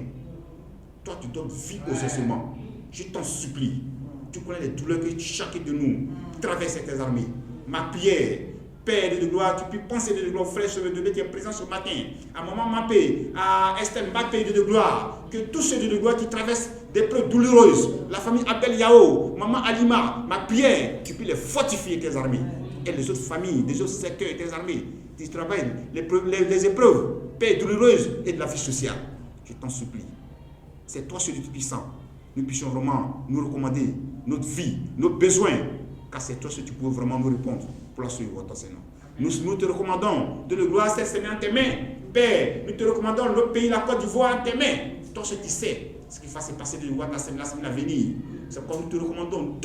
Toi, tu donnes vie aux ossements. Je t'en supplie. Tu connais les douleurs que chacun de nous traverse tes armées. Ma prière, Père de gloire, tu peux penser de gloire, frère, sur le Dieu qui est présent ce matin. À maman Mapé, à Estelle Mapé de gloire. Que tous ceux de gloire qui traversent des preuves douloureuses, la famille Abel Yao, maman Alima, ma prière, tu peux les fortifier tes armées. Et les autres familles, les autres secteurs et tes armées, qui travaillent les épreuves, Père douloureuses et de la vie sociale. Je t'en supplie. C'est toi, celui puissant. Nous puissions vraiment nous recommander notre vie, nos besoins, car c'est toi ce que tu peux vraiment nous répondre pour la suivre votre Seigneur. Nous te recommandons de le gloire cette semaine en tes mains. Père, nous te recommandons notre pays, la Côte d'Ivoire en tes mains. Toi ce qui sais ce qui va se passer de la semaine à venir. C'est pourquoi nous te recommandons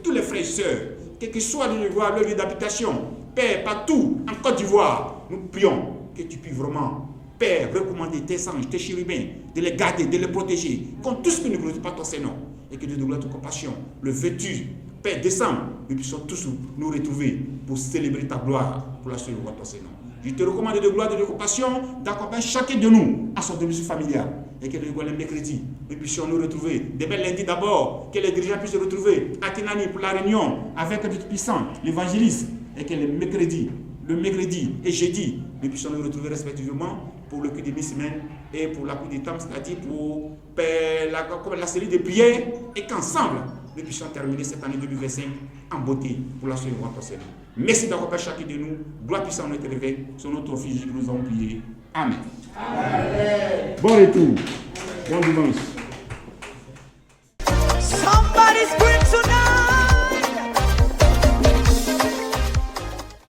tous les frères et sœurs, quel que soit le lieu d'habitation, Père, partout en Côte d'Ivoire, nous prions que tu puisses vraiment, Père, recommander tes anges, tes chérubins, de les garder, de les protéger, contre tout ce qui ne glorifie pas ton Seigneur. Et que de gloire de compassion, le vêtu, Père, descend, nous puissions tous nous retrouver pour célébrer ta gloire, pour la suivre ton Seigneur. Je te recommande de gloire, de compassion, d'accompagner chacun de nous à son domicile familial. Et que le mercredi, nous puissions nous retrouver. Demain lundi d'abord, que les dirigeants puissent se retrouver à Tinani pour la réunion avec le puissant, l'évangéliste. Et que le mercredi et jeudi, nous puissions nous retrouver respectivement pour le culte de mi-semaine et pour la coupe des temps, c'est-à-dire pour la série de prières, et qu'ensemble, nous puissions terminer cette année 2025 en beauté pour la suivre votre Seigneur. Merci d'accompagner chacun de nous. Gloire puissante nous est élevée sur notre fils que nous avons prié. Amen. Amen. Bon retour. Bon dimanche.